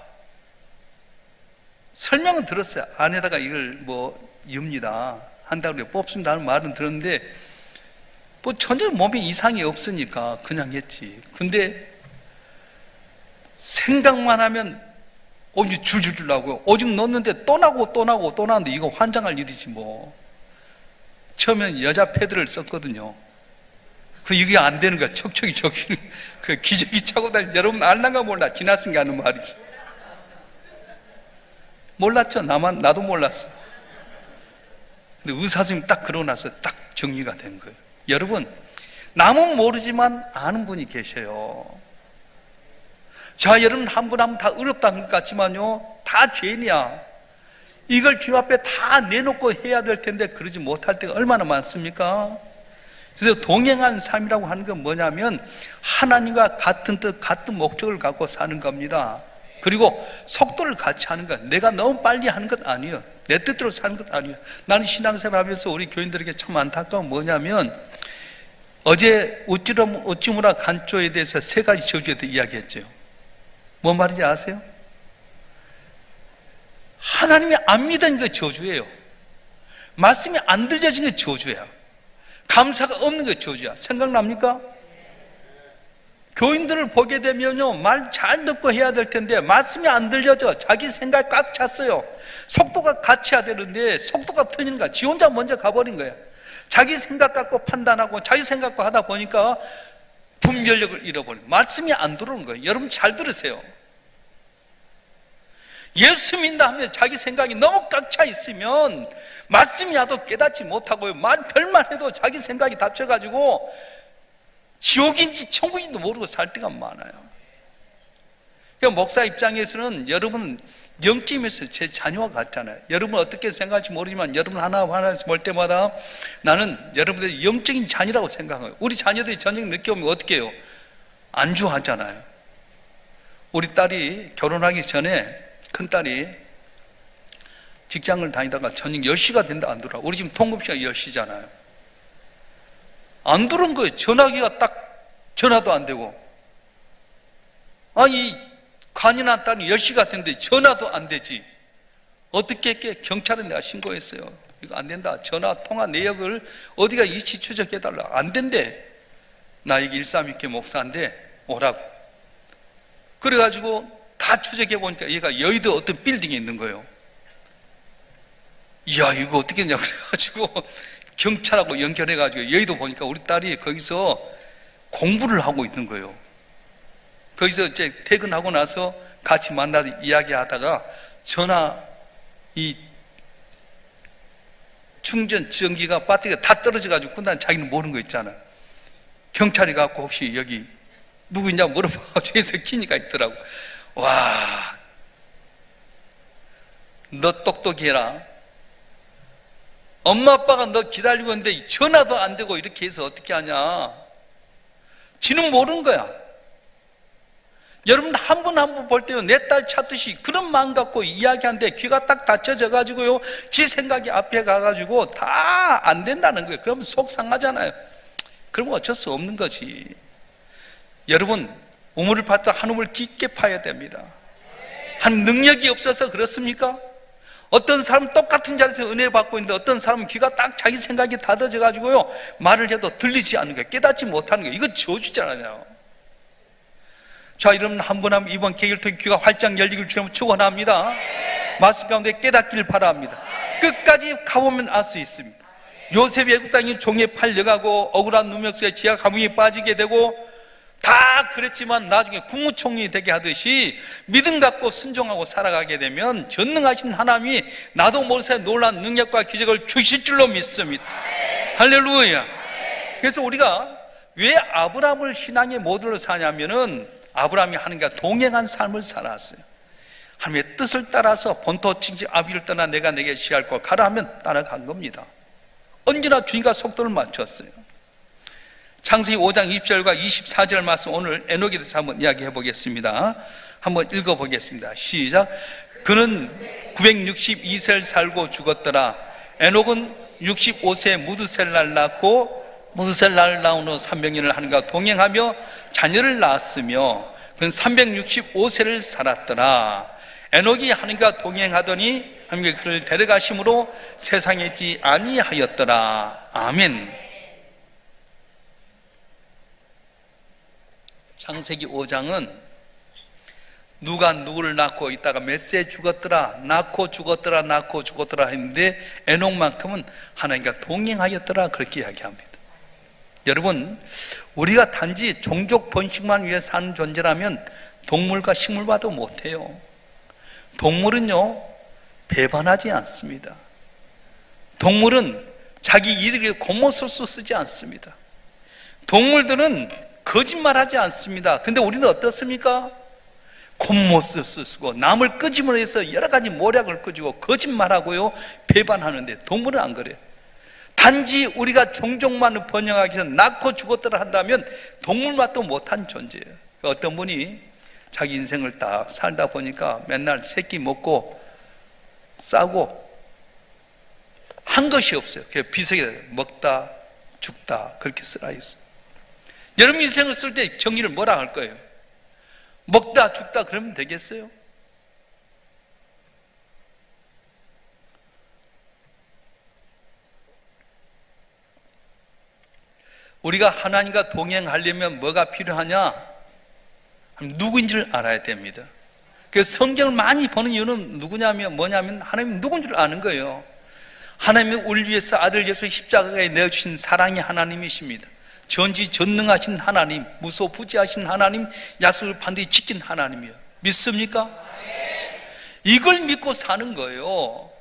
설명은 들었어요. 안에다가 이걸 뭐 읒니다. 한 달 후에 뽑습니다 하는 말은 들었는데 뭐 전혀 몸에 이상이 없으니까 그냥 했지. 근데 생각만 하면 오줌 줄줄줄 나고요. 오줌 넣는데 또 나고 또 나고 또 나는데 이거 환장할 일이지 뭐. 처음에는 여자 패드를 썼거든요. 이게 안 되는 거야. 척척이 적히는 그 기저귀 차고 다니. 여러분 알란가 몰라. 지났으니까 하는 말이지. 몰랐죠. 나도 몰랐어. 근데 의사 선생님이 딱 그러고 나서 딱 정리가 된 거예요. 여러분, 남은 모르지만 아는 분이 계셔요. 자, 여러분 한 분 한 분 다 어렵다는 것 같지만요, 다 죄인이야. 이걸 주님 앞에 다 내놓고 해야 될 텐데 그러지 못할 때가 얼마나 많습니까? 그래서 동행하는 삶이라고 하는 건 뭐냐면 하나님과 같은 뜻, 같은 목적을 갖고 사는 겁니다. 그리고 속도를 같이 하는 것, 내가 너무 빨리 하는 것 아니에요. 내 뜻대로 사는 것 아니에요. 나는 신앙생활 하면서 우리 교인들에게 참 안타까운 뭐냐면, 어제 우찌무라 간조에 대해서 3가지 저주에 대해 이야기했죠. 뭔 말인지 아세요? 하나님이 안 믿은 게 저주예요. 말씀이 안 들려진 게 저주야. 감사가 없는 게 저주야. 생각납니까? 교인들을 보게 되면요, 말 잘 듣고 해야 될 텐데 말씀이 안 들려져. 자기 생각이 꽉 찼어요. 속도가 같이 해야 되는데 속도가 틀린 거야. 지 혼자 먼저 가버린 거야. 자기 생각 갖고 판단하고 자기 생각 갖고 하다 보니까 분별력을 잃어버려요. 말씀이 안 들어오는 거예요. 여러분 잘 들으세요. 예수 믿는다 하면 자기 생각이 너무 꽉 차 있으면 말씀이 와도 깨닫지 못하고요, 별말 해도 자기 생각이 답쳐가지고 지옥인지 천국인지도 모르고 살 때가 많아요. 그러니까 목사 입장에서는 여러분은 영적임에서 제 자녀와 같잖아요. 여러분 어떻게 생각할지 모르지만 여러분 하나하나씩 볼 때마다 나는 여러분들의 영적인 자녀라고 생각해요. 우리 자녀들이 저녁 늦게 오면 어떻게 해요? 안주하잖아요. 우리 딸이 결혼하기 전에, 큰딸이 직장을 다니다가 저녁 10시가 된다 안 들어와. 우리 지금 통금시가 10시잖아요. 안 들어온 거예요. 전화기가 딱 전화도 안 되고. 아니, 관이나 딸이 10시가 됐는데 전화도 안 되지. 어떻게 했게? 경찰에 내가 신고했어요. 이거 안 된다. 전화 통화 내역을 어디가 이치 추적해달라. 안 된대. 나 여기 132개 목사인데 오라고. 그래가지고 다 추적해보니까 얘가 여의도 어떤 빌딩에 있는 거예요. 이야, 이거 어떻게 했냐 그래가지고 경찰하고 연결해가지고 여의도 보니까 우리 딸이 거기서 공부를 하고 있는 거예요. 거기서 이제 퇴근하고 나서 같이 만나서 이야기하다가 전화 이 충전 전기가 배터리가 다 떨어져가지고 끝난 자기는 모르는 거 있잖아요. 경찰이 갖고 혹시 여기 누구 있냐고 물어봐. 저기서 키니까 있더라고. 와, 너 똑똑해라. 엄마 아빠가 너 기다리고 있는데 전화도 안 되고 이렇게 해서 어떻게 하냐. 지는 모르는 거야. 여러분 한 분 한 분 볼 때요, 내 딸 찾듯이 그런 마음 갖고 이야기하는데 귀가 딱 닫혀져 가지고요, 지 생각이 앞에 가가지고 다 안 된다는 거예요. 그러면 속상하잖아요. 그러면 어쩔 수 없는 거지. 여러분, 우물을 파다 한 우물 깊게 파야 됩니다. 한 능력이 없어서 그렇습니까? 어떤 사람은 똑같은 자리에서 은혜를 받고 있는데 어떤 사람은 귀가 딱 자기 생각이 닫아져 가지고요, 말을 해도 들리지 않는 거예요. 깨닫지 못하는 거예요. 이거 저주잖아요. 자, 여러분 한 분 한 분 이번 계기를 통해 귀가 활짝 열리길 주님으로 축원합니다. 말씀 가운데 깨닫기를 바랍니다. 끝까지 가보면 알 수 있습니다. 요셉이 애굽 땅에 종에 팔려가고 억울한 누명 속에 지하 감옥에 빠지게 되고 다 그랬지만 나중에 국무총리 되게 하듯이 믿음 갖고 순종하고 살아가게 되면 전능하신 하나님이 나도 모르는 사이에 놀라운 능력과 기적을 주실 줄로 믿습니다. 할렐루야. 그래서 우리가 왜 아브라함을 신앙의 모델로 사냐면은 아브라함이 하나님과 동행한 삶을 살았어요. 하나님의 뜻을 따라서 본토 친지 아비를 떠나 내가 내게 시할 곳 가라 하면 따라간 겁니다. 언제나 주님과 속도를 맞췄어요. 창세기 5장 20절과 24절 말씀, 오늘 에녹에 대해서 한번 이야기해 보겠습니다. 한번 읽어 보겠습니다. 시작. 그는 962세를 살고 죽었더라. 에녹은 65세에 무드셀라를 낳고 무드셀라를 낳은 후 300년을 하는가 동행하며 자녀를 낳았으며 그는 365세를 살았더라. 에녹이 하나님과 동행하더니 하나님께 그를 데려가심으로 세상에 있지 아니하였더라. 아멘. 창세기 5장은 누가 누구를 낳고 있다가 몇 세에 죽었더라, 낳고 죽었더라, 낳고 죽었더라 했는데 에녹만큼은 하나님과 동행하였더라, 그렇게 이야기합니다. 여러분, 우리가 단지 종족 번식만 위해 사는 존재라면 동물과 식물과도 못해요. 동물은요, 배반하지 않습니다. 동물은 자기 이득에 겉모술수 쓰지 않습니다. 동물들은 거짓말하지 않습니다. 근데 우리는 어떻습니까? 겉모술수 쓰고 남을 끄집어 내서 여러 가지 모략을 끄지고 거짓말하고요, 배반하는데 동물은 안 그래요. 단지 우리가 종족만을 번영하기 위해서 낳고 죽었더라 한다면 동물맛도 못한 존재예요. 어떤 분이 자기 인생을 딱 살다 보니까 맨날 새끼 먹고 싸고 한 것이 없어요. 그냥 비석에 먹다 죽다 그렇게 쓰라 했어요. 여러분 인생을 쓸 때 정의를 뭐라 할 거예요? 먹다 죽다 그러면 되겠어요? 우리가 하나님과 동행하려면 뭐가 필요하냐? 누구인지를 알아야 됩니다. 그래서 성경을 많이 보는 이유는 뭐냐면 하나님 누군 줄 아는 거예요. 하나님이 우리 위해서 아들 예수 십자가에 내어주신 사랑의 하나님이십니다. 전지전능하신 하나님, 무소부지하신 하나님, 약속을 반드시 지킨 하나님이에요. 믿습니까? 이걸 믿고 사는 거예요.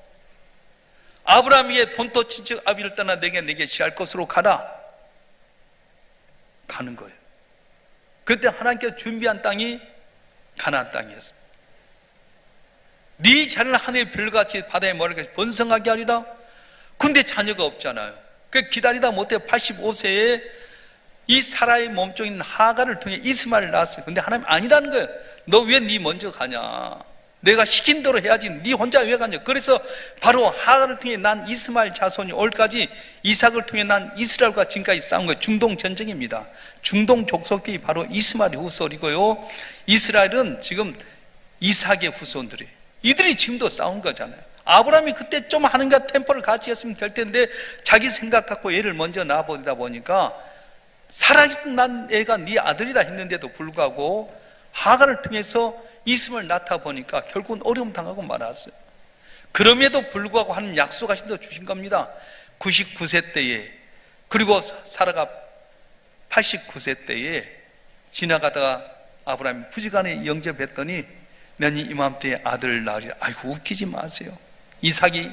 아브라함이 본토 친척 아비를 떠나 내게 취할 것으로 가라. 가는 거예요. 그때 하나님께서 준비한 땅이 가나안 땅이었어요. 네 자녀는 하늘의 별같이 바다의 모래같이 번성하게 하리라. 근데 자녀가 없잖아요. 그래서 기다리다 못해 85세에 이 사라의 몸종에 있는 하가를 통해 이스마엘을 낳았어요. 근데 하나님 아니라는 거예요. 너 왜 네 먼저 가냐? 내가 시킨 대로 해야지. 네 혼자 왜 가냐? 그래서 바로 하가를 통해 난 이스마엘 자손이 올까지 이삭을 통해 난 이스라엘과 지금까지 싸운 거예요. 중동 전쟁입니다. 중동 족속이 바로 이스마엘의 후손이고요, 이스라엘은 지금 이삭의 후손들이에요. 이들이 지금도 싸운 거잖아요. 아브라함이 그때 좀 하는가 템포를 같이 했으면 될 텐데 자기 생각 갖고 얘를 먼저 낳아보다 보니까 살아있는 난 애가 네 아들이다 했는데도 불구하고 하가를 통해서 이스마엘 낳다 보니까 결국은 어려움 당하고 말았어요. 그럼에도 불구하고 하나님 약속하신 대로 주신 겁니다. 99세 때에, 그리고 사라가 89세 때에 지나가다가 아브라함이 부지간에 영접했더니 내년 이맘때에 아들을 낳으리라. 아이고 웃기지 마세요. 이삭이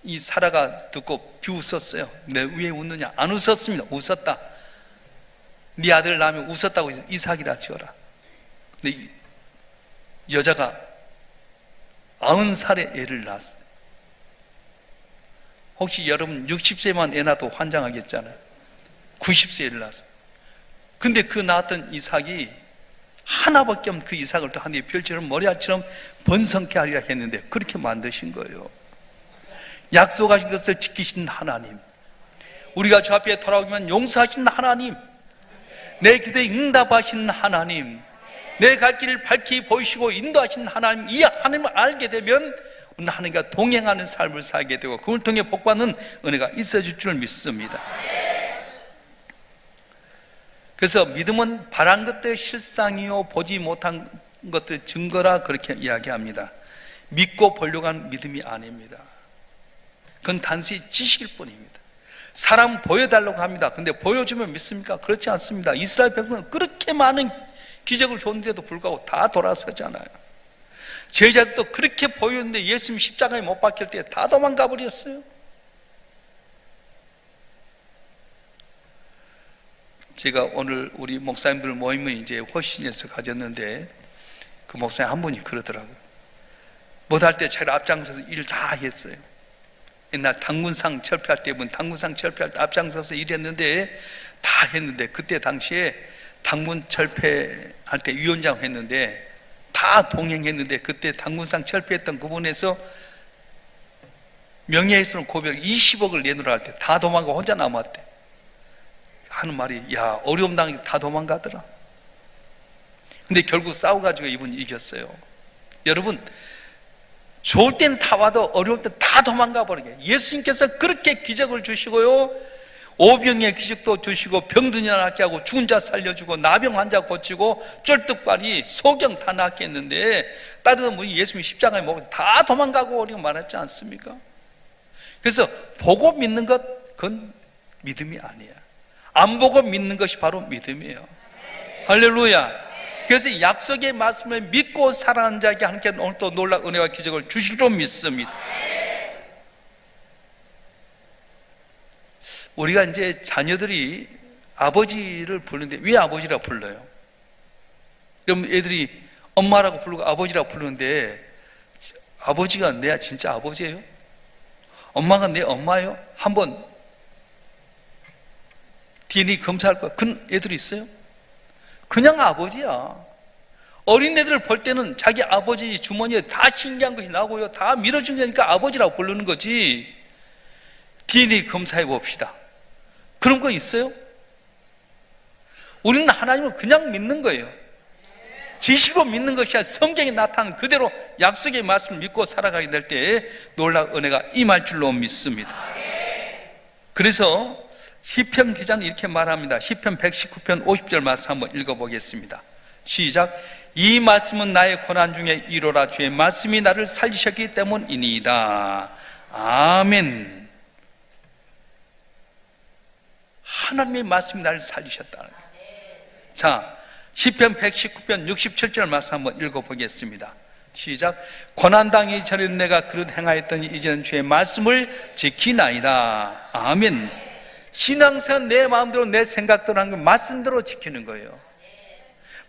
이 사라가 듣고 비웃었어요. 내 왜 웃느냐? 안 웃었습니다. 웃었다. 네 아들 낳으면 웃었다고 해서 이삭이라 지어라. 근데 여자가 90살에 애를 낳았어요. 혹시 여러분 60세만 애 낳아도 환장하겠잖아요. 90세에 애를 낳았어요. 근데 그 낳았던 이삭이 하나밖에 없는 그 이삭을 또 하늘의 별처럼 머리알처럼 번성케 하리라 했는데 그렇게 만드신 거예요. 약속하신 것을 지키신 하나님, 우리가 저 앞에 돌아오면 용서하신 하나님, 내 기도에 응답하신 하나님, 내 갈 길을 밝히 보이시고 인도하신 하나님, 이 하나님을 알게 되면 우리는 하나님과 동행하는 삶을 살게 되고 그걸 통해 복받는 은혜가 있어질 줄 믿습니다. 그래서 믿음은 바란 것들의 실상이요 보지 못한 것들의 증거라 그렇게 이야기합니다. 믿고 보려고 하는 믿음이 아닙니다. 그건 단순히 지식일 뿐입니다. 사람 보여달라고 합니다. 근데 보여주면 믿습니까? 그렇지 않습니다. 이스라엘 백성은 그렇게 많은 기적을 줬는데도 불구하고 다 돌아서잖아요. 제자들도 그렇게 보였는데 예수님 십자가에 못 박힐 때 다 도망가 버렸어요. 제가 오늘 우리 목사님들 모임을 이제 호신에서 가졌는데 그 목사님 한 분이 그러더라고요. 못할 때 제가 앞장서서 일 다 했어요. 옛날 당군상 철폐할 때 당군상 철폐할 때 앞장서서 일했는데 다 했는데 그때 당시에 당군 철폐할 때 위원장 했는데 다 동행했는데 그때 당군상 철폐했던 그분에서 명예훼손 고백 20억을 내놓으라 할 때 다 도망가고 혼자 남았대. 하는 말이 야 어려움 당하니까 다 도망가더라. 근데 결국 싸워가지고 이분이 이겼어요. 여러분 좋을 때는 다 와도 어려울 때 다 도망가 버리게 예수님께서 그렇게 기적을 주시고요, 오병의 기적도 주시고 병든 자 낫게 하고 죽은 자 살려주고 나병 환자 고치고 쫄뚝발이 소경 다 낫게 했는데 다른 분이 예수님 십자가에 못 다 도망가고 오리고 말했지 않습니까? 그래서 보고 믿는 것 그건 믿음이 아니야. 안 보고 믿는 것이 바로 믿음이에요. 할렐루야. 그래서 약속의 말씀을 믿고 사랑하는 자에게 하나님께서 오늘 또 놀라운 은혜와 기적을 주시기로 믿습니다. 우리가 이제 자녀들이 아버지를 부르는데 왜 아버지라고 불러요? 그럼 애들이 엄마라고 부르고 아버지라고 부르는데 아버지가 내 진짜 아버지예요? 엄마가 내 엄마예요? 한번 DNA 검사할 거야. 그런 애들이 있어요? 그냥 아버지야. 어린 애들을 볼 때는 자기 아버지 주머니에 다 신기한 것이 나오고요. 다 밀어준 거니까 아버지라고 부르는 거지. DNA 검사해 봅시다. 그런 거 있어요? 우리는 하나님을 그냥 믿는 거예요. 지식으로 믿는 것이 아니라 성경에 나타난 그대로 약속의 말씀을 믿고 살아가게 될 때 놀라운 은혜가 임할 줄로 믿습니다. 그래서 시편 기자는 이렇게 말합니다. 시편 119편 50절 말씀 한번 읽어보겠습니다. 시작. 이 말씀은 나의 고난 중에 이로라. 주의 말씀이 나를 살리셨기 때문이니이다. 아멘. 하나님의 말씀이 나를 살리셨다는 거예요. 자, 시편 119편 67절 말씀 한번 읽어보겠습니다. 시작. 고난당이 전에 내가 그릇 행하였더니 이제는 주의 말씀을 지키나이다. 아멘. 신앙생활 내 마음대로 내 생각대로 하는 거 말씀대로 지키는 거예요.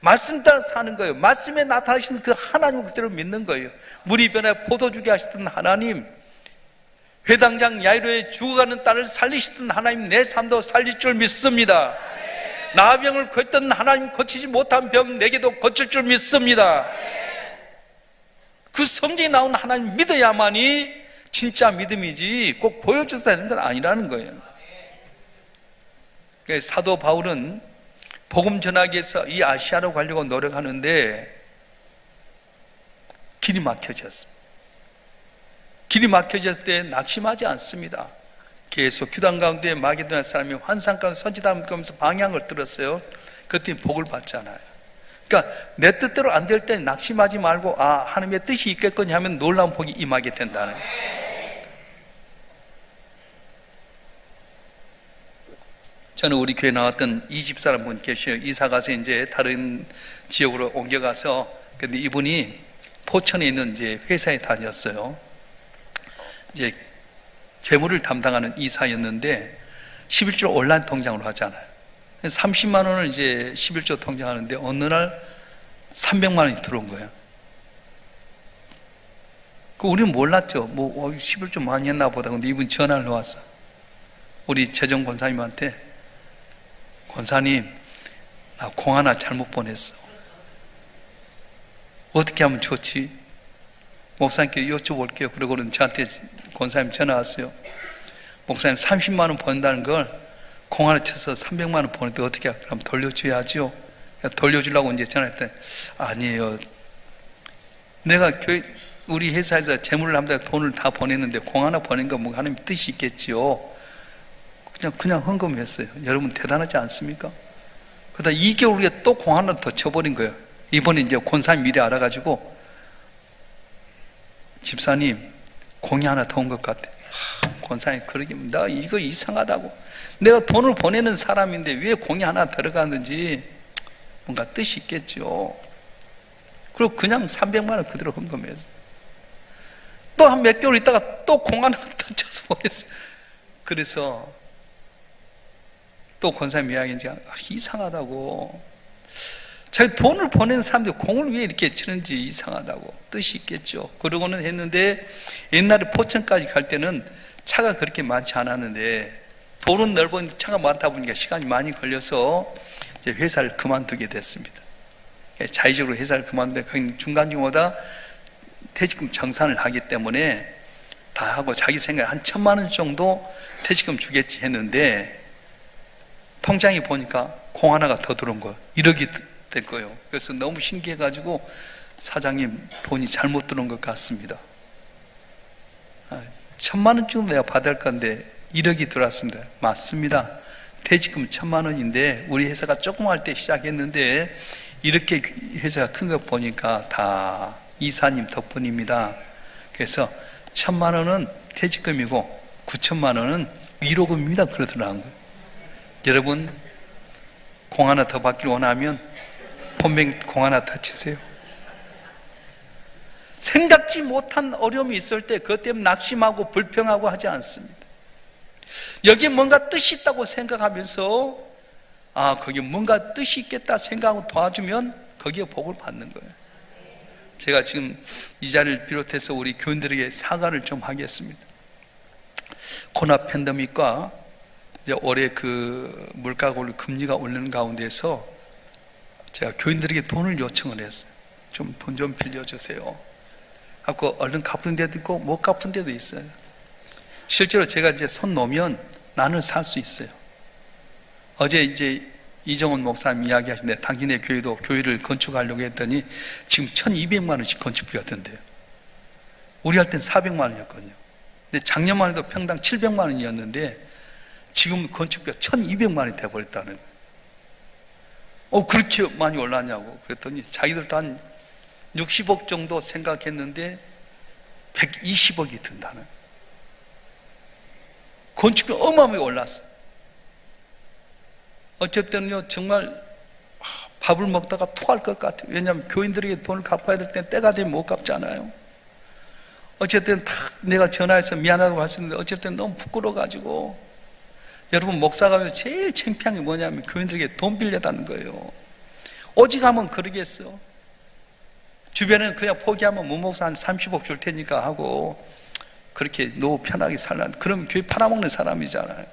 말씀 따라 사는 거예요. 말씀에 나타나시는 그 하나님을 그대로 믿는 거예요. 물이 변해 포도 주게 하시던 하나님, 회당장 야이로의 죽어가는 딸을 살리시던 하나님, 내 삶도 살릴 줄 믿습니다. 나병을 고쳤던 하나님, 고치지 못한 병 내게도 고칠 줄 믿습니다. 그 성경에 나온 하나님 믿어야만이 진짜 믿음이지 꼭 보여줘야 되는 건 아니라는 거예요. 사도 바울은 복음 전하기 위해서 이 아시아로 가려고 노력하는데 길이 막혀졌어요. 길이 막혀졌을 때 낙심하지 않습니다. 계속 규단 가운데 마게도냐 사람이 환상 가운데 선지담으면서 방향을 들었어요. 그랬더니 복을 받잖아요. 그러니까 내 뜻대로 안 될 때 낙심하지 말고 하나님의 뜻이 있겠거니 하면 놀라운 복이 임하게 된다는 거예요. 저는 우리 교회 나왔던 이 집사람 분 계셔요. 이사 가서 이제 다른 지역으로 옮겨가서, 근데 이분이 포천에 있는 이제 회사에 다녔어요. 이제 재무를 담당하는 이사였는데 11조 온라인 통장으로 하잖아요. 30만 원을 이제 11조 통장하는데 어느 날 300만 원이 들어온 거예요. 우리는 몰랐죠. 11조 많이 했나 보다. 근데 이분 전화를 놓았어. 우리 재정 권사님한테, 권사님, 나 공 하나 잘못 보냈어. 어떻게 하면 좋지? 목사님께 여쭤볼게요. 그러고는 저한테 권사님 전화 왔어요. 목사님 30만 원 번다는 걸 공 하나 쳐서 300만 원 보냈는데 어떻게 할까? 그럼 돌려줘야죠. 돌려주려고 이제 전화했더니 아니에요. 내가 우리 회사에서 재물을 합니다. 돈을 다 보냈는데 공 하나 보낸 거 뭐 하나님 뜻이 있겠지요. 그냥 헌금했어요. 여러분 대단하지 않습니까? 그러다 2개월 후에 또 공 하나 더 쳐버린 거예요. 이번에 이제 권사님 미리 알아가지고 집사님 공이 하나 더 온 것 같아. 권사님 그러게 나 이거 이상하다고. 내가 돈을 보내는 사람인데 왜 공이 하나 들어갔는지 뭔가 뜻이 있겠죠. 그리고 그냥 300만 원 그대로 헌금했어요. 또 한 몇 개월 있다가 또 공 하나 더 쳐서 보냈어요. 그래서 또 권사님 이야기인지 이상하다고. 자기 돈을 보낸 사람들이 공을 왜 이렇게 치는지 이상하다고. 뜻이 있겠죠. 그러고는 했는데 옛날에 포천까지 갈 때는 차가 그렇게 많지 않았는데 도로는 넓었는데 차가 많다 보니까 시간이 많이 걸려서 이제 회사를 그만두게 됐습니다. 자의적으로 회사를 그만두는데 거기 중간중마다 퇴직금 정산을 하기 때문에 다 하고 자기 생각에 한 1,000만 원 정도 퇴직금 주겠지 했는데 통장에 보니까 공 하나가 더 들어온 거예요. 1억이 된 거예요. 그래서 너무 신기해가지고 사장님 돈이 잘못 들어온 것 같습니다. 1,000만 원 정도 내가 받을 건데 1억이 들어왔습니다. 맞습니다. 퇴직금 1,000만 원인데 우리 회사가 조그마할 때 시작했는데 이렇게 회사가 큰 거 보니까 다 이사님 덕분입니다. 그래서 1,000만 원은 퇴직금이고 9천만 원은 위로금입니다. 그러더라고요. 여러분 공 하나 더 받길 원하면 본뱅 공 하나 더 치세요. 생각지 못한 어려움이 있을 때 그것 때문에 낙심하고 불평하고 하지 않습니다. 여기에 뭔가 뜻이 있다고 생각하면서 거기 뭔가 뜻이 있겠다 생각하고 도와주면 거기에 복을 받는 거예요. 제가 지금 이 자리를 비롯해서 우리 교인들에게 사과를 좀 하겠습니다. 코로나 팬데믹과 이제 올해 그 물가가 금리가 오르는 가운데서 제가 교인들에게 돈을 요청을 했어요. 좀 돈 좀 빌려주세요 하고 얼른 갚은 데도 있고 못 갚은 데도 있어요. 실제로 제가 이제 손 놓으면 나는 살 수 있어요. 어제 이제 이정원 목사님 이야기하신데 당신의 교회도 교회를 건축하려고 했더니 지금 1200만 원씩 건축비가 든대요. 우리 할 땐 400만 원이었거든요. 근데 작년만 해도 평당 700만 원이었는데 지금 건축비가 1200만 원이 돼버렸다는 거예요. 그렇게 많이 올랐냐고 그랬더니 자기들도 한 60억 정도 생각했는데 120억이 든다는 거예요. 건축비 어마어마하게 올랐어요. 어쨌든요 정말 밥을 먹다가 토할 것 같아요. 왜냐하면 교인들에게 돈을 갚아야 될 때 때가 되면 못 갚잖아요. 어쨌든 다 내가 전화해서 미안하다고 했었는데 어쨌든 너무 부끄러워가지고 여러분 목사가 제일 창피한 게 뭐냐면 교인들에게 돈 빌려다는 거예요. 오직 하면 그러겠어. 주변에는 그냥 포기하면 문목사 한 30억 줄 테니까 하고 그렇게 너무 편하게 살라는 그럼 교회 팔아먹는 사람이잖아요.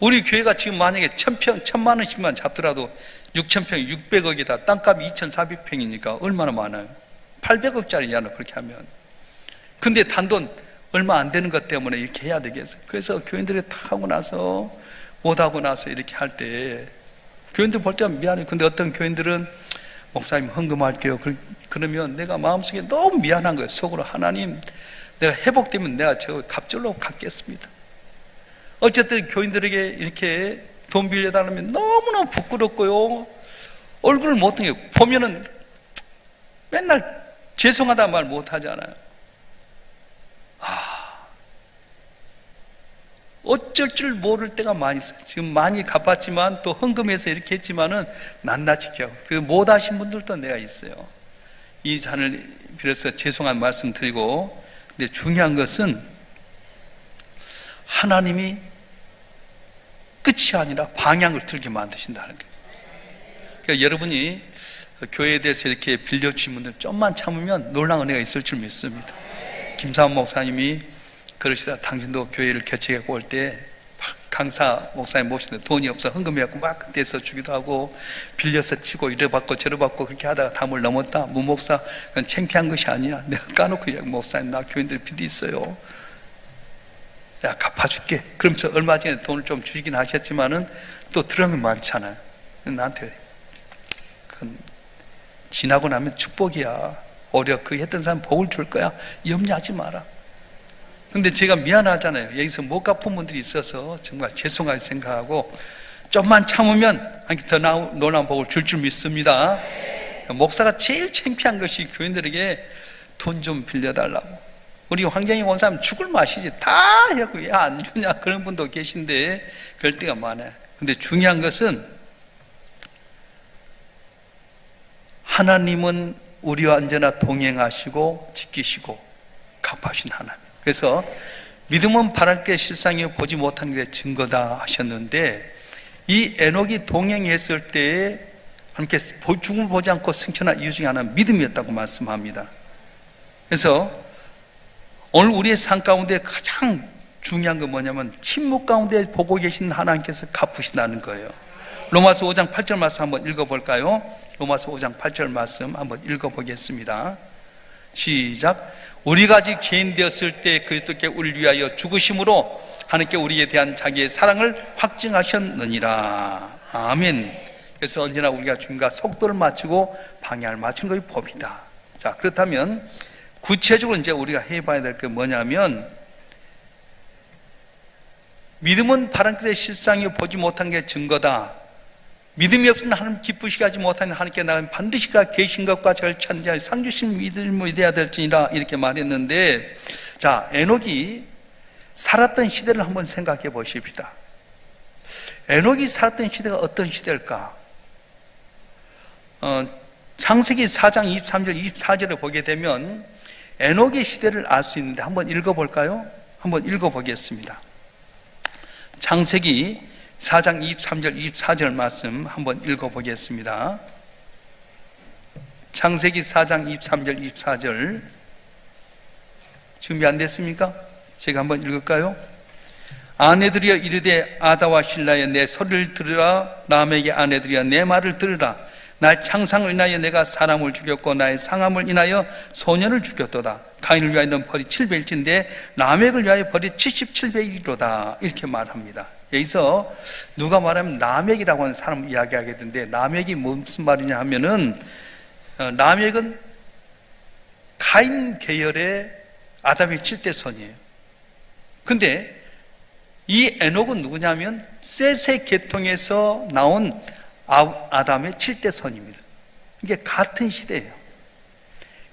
우리 교회가 지금 만약에 1000평, 1000만 원씩만 잡더라도 6000평, 600억이다. 땅값이 2400평이니까 얼마나 많아요? 800억짜리잖아 그렇게 하면. 근데 단돈 얼마 안 되는 것 때문에 이렇게 해야 되겠어요. 그래서 교인들이 다 하고 나서 못하고 나서 이렇게 할 때 교인들 볼 때는 미안해요. 근데 어떤 교인들은 목사님 헌금할게요 그러면 내가 마음속에 너무 미안한 거예요. 속으로 하나님 내가 회복되면 내가 저 갑절로 갚겠습니다. 어쨌든 교인들에게 이렇게 돈 빌려달라면 너무너무 부끄럽고요. 얼굴을 못하게 보면은 맨날 죄송하다는 말 못하잖아요. 어쩔 줄 모를 때가 많이 있어요. 지금 많이 갚았지만 또 헌금해서 이렇게 했지만은 낱낱이 기하고 그리고 못하신 분들도 내가 있어요. 이 산을 빌어서 죄송한 말씀 드리고 근데 중요한 것은 하나님이 끝이 아니라 방향을 틀게 만드신다는 거예요. 그러니까 여러분이 교회에 대해서 이렇게 빌려주신 분들 좀만 참으면 놀라운 은혜가 있을 줄 믿습니다. 김사원 목사님이 그러시다 당신도 교회를 개척해 올 때 강사 목사님 모시는데 돈이 없어 헌금해갖고 막 그때서 주기도 하고 빌려서 치고 이래 받고 저래 받고 그렇게 하다가 담을 넘었다. 문 목사 그건 창피한 것이 아니야. 내가 까놓고 목사님 나 교인들 빚이 있어요. 내가 갚아줄게. 그러면서 얼마 전에 돈을 좀 주시긴 하셨지만은 또 들어가면 많잖아요. 나한테 그건 지나고 나면 축복이야. 오히려 그 했던 사람 복을 줄 거야. 염려하지 마라. 근데 제가 미안하잖아요. 여기서 못 갚은 분들이 있어서 정말 죄송하게 생각하고 좀만 참으면 한 개 더 놀라운 복을 줄 줄 믿습니다. 목사가 제일 창피한 것이 교인들에게 돈 좀 빌려달라고. 우리 황정희 원사님 죽을 맛이지 다 해갖고 야 안 주냐 그런 분도 계신데 그럴 때가 많아요. 근데 중요한 것은 하나님은 우리와 언제나 동행하시고 지키시고 갚아주신 하나님. 그래서 믿음은 바랄 게 실상이요 보지 못한 게 증거다 하셨는데 이 에녹이 동행했을 때에 함께 죽음을 보지 않고 승천한 이유 중에 하나는 믿음이었다고 말씀합니다. 그래서 오늘 우리의 삶 가운데 가장 중요한 건 뭐냐면 침묵 가운데 보고 계신 하나님께서 갚으신다는 거예요. 로마서 5장 8절 말씀 한번 읽어볼까요? 로마서 5장 8절 말씀 한번 읽어보겠습니다. 시작. 우리가 아직 죄인 되었을 때 그리스도께 우리를 위하여 죽으심으로 하나님께 우리에 대한 자기의 사랑을 확증하셨느니라. 아멘. 그래서 언제나 우리가 주님과 속도를 맞추고 방향을 맞추는 것이 법이다. 자, 그렇다면 구체적으로 이제 우리가 해봐야 될 게 뭐냐면 믿음은 바른 뜻의 실상이요 보지 못한 게 증거다. 믿음이 없으면 하나님 기쁘시게 하지 못하는 하나님께 나는 반드시 가 계신 것과 저를 찬양하여 상주신 믿음이 되어야 될지니라 이렇게 말했는데 자 에녹이 살았던 시대를 한번 생각해 보십시다. 에녹이 살았던 시대가 어떤 시대일까? 창세기 4장 23절 24절에 보게 되면 에녹의 시대를 알 수 있는데 한번 읽어볼까요? 한번 읽어보겠습니다. 창세기 4장 23절 24절 말씀 한번 읽어보겠습니다. 창세기 4장 23절 24절 준비 안 됐습니까? 제가 한번 읽을까요? 아내들이여 이르되 아다와 실라여 내 소리를 들으라. 람에게 아내들이여 내 말을 들으라. 나의 창상을 인하여 내가 사람을 죽였고 나의 상함을 인하여 소년을 죽였도다. 가인을 위하여는 벌이 700일인데 라멕을 위하여 벌이 77배이로다. 이렇게 말합니다. 여기서 누가 말하면 라멕이라고 하는 사람을 이야기하게 되는데, 라멕이 무슨 말이냐 하면은 라멕은 가인 계열의 아담의 7대 손이에요. 근데 이 에녹은 누구냐면 셋의 계통에서 나온 아담의 7대 손입니다. 이게 같은 시대예요.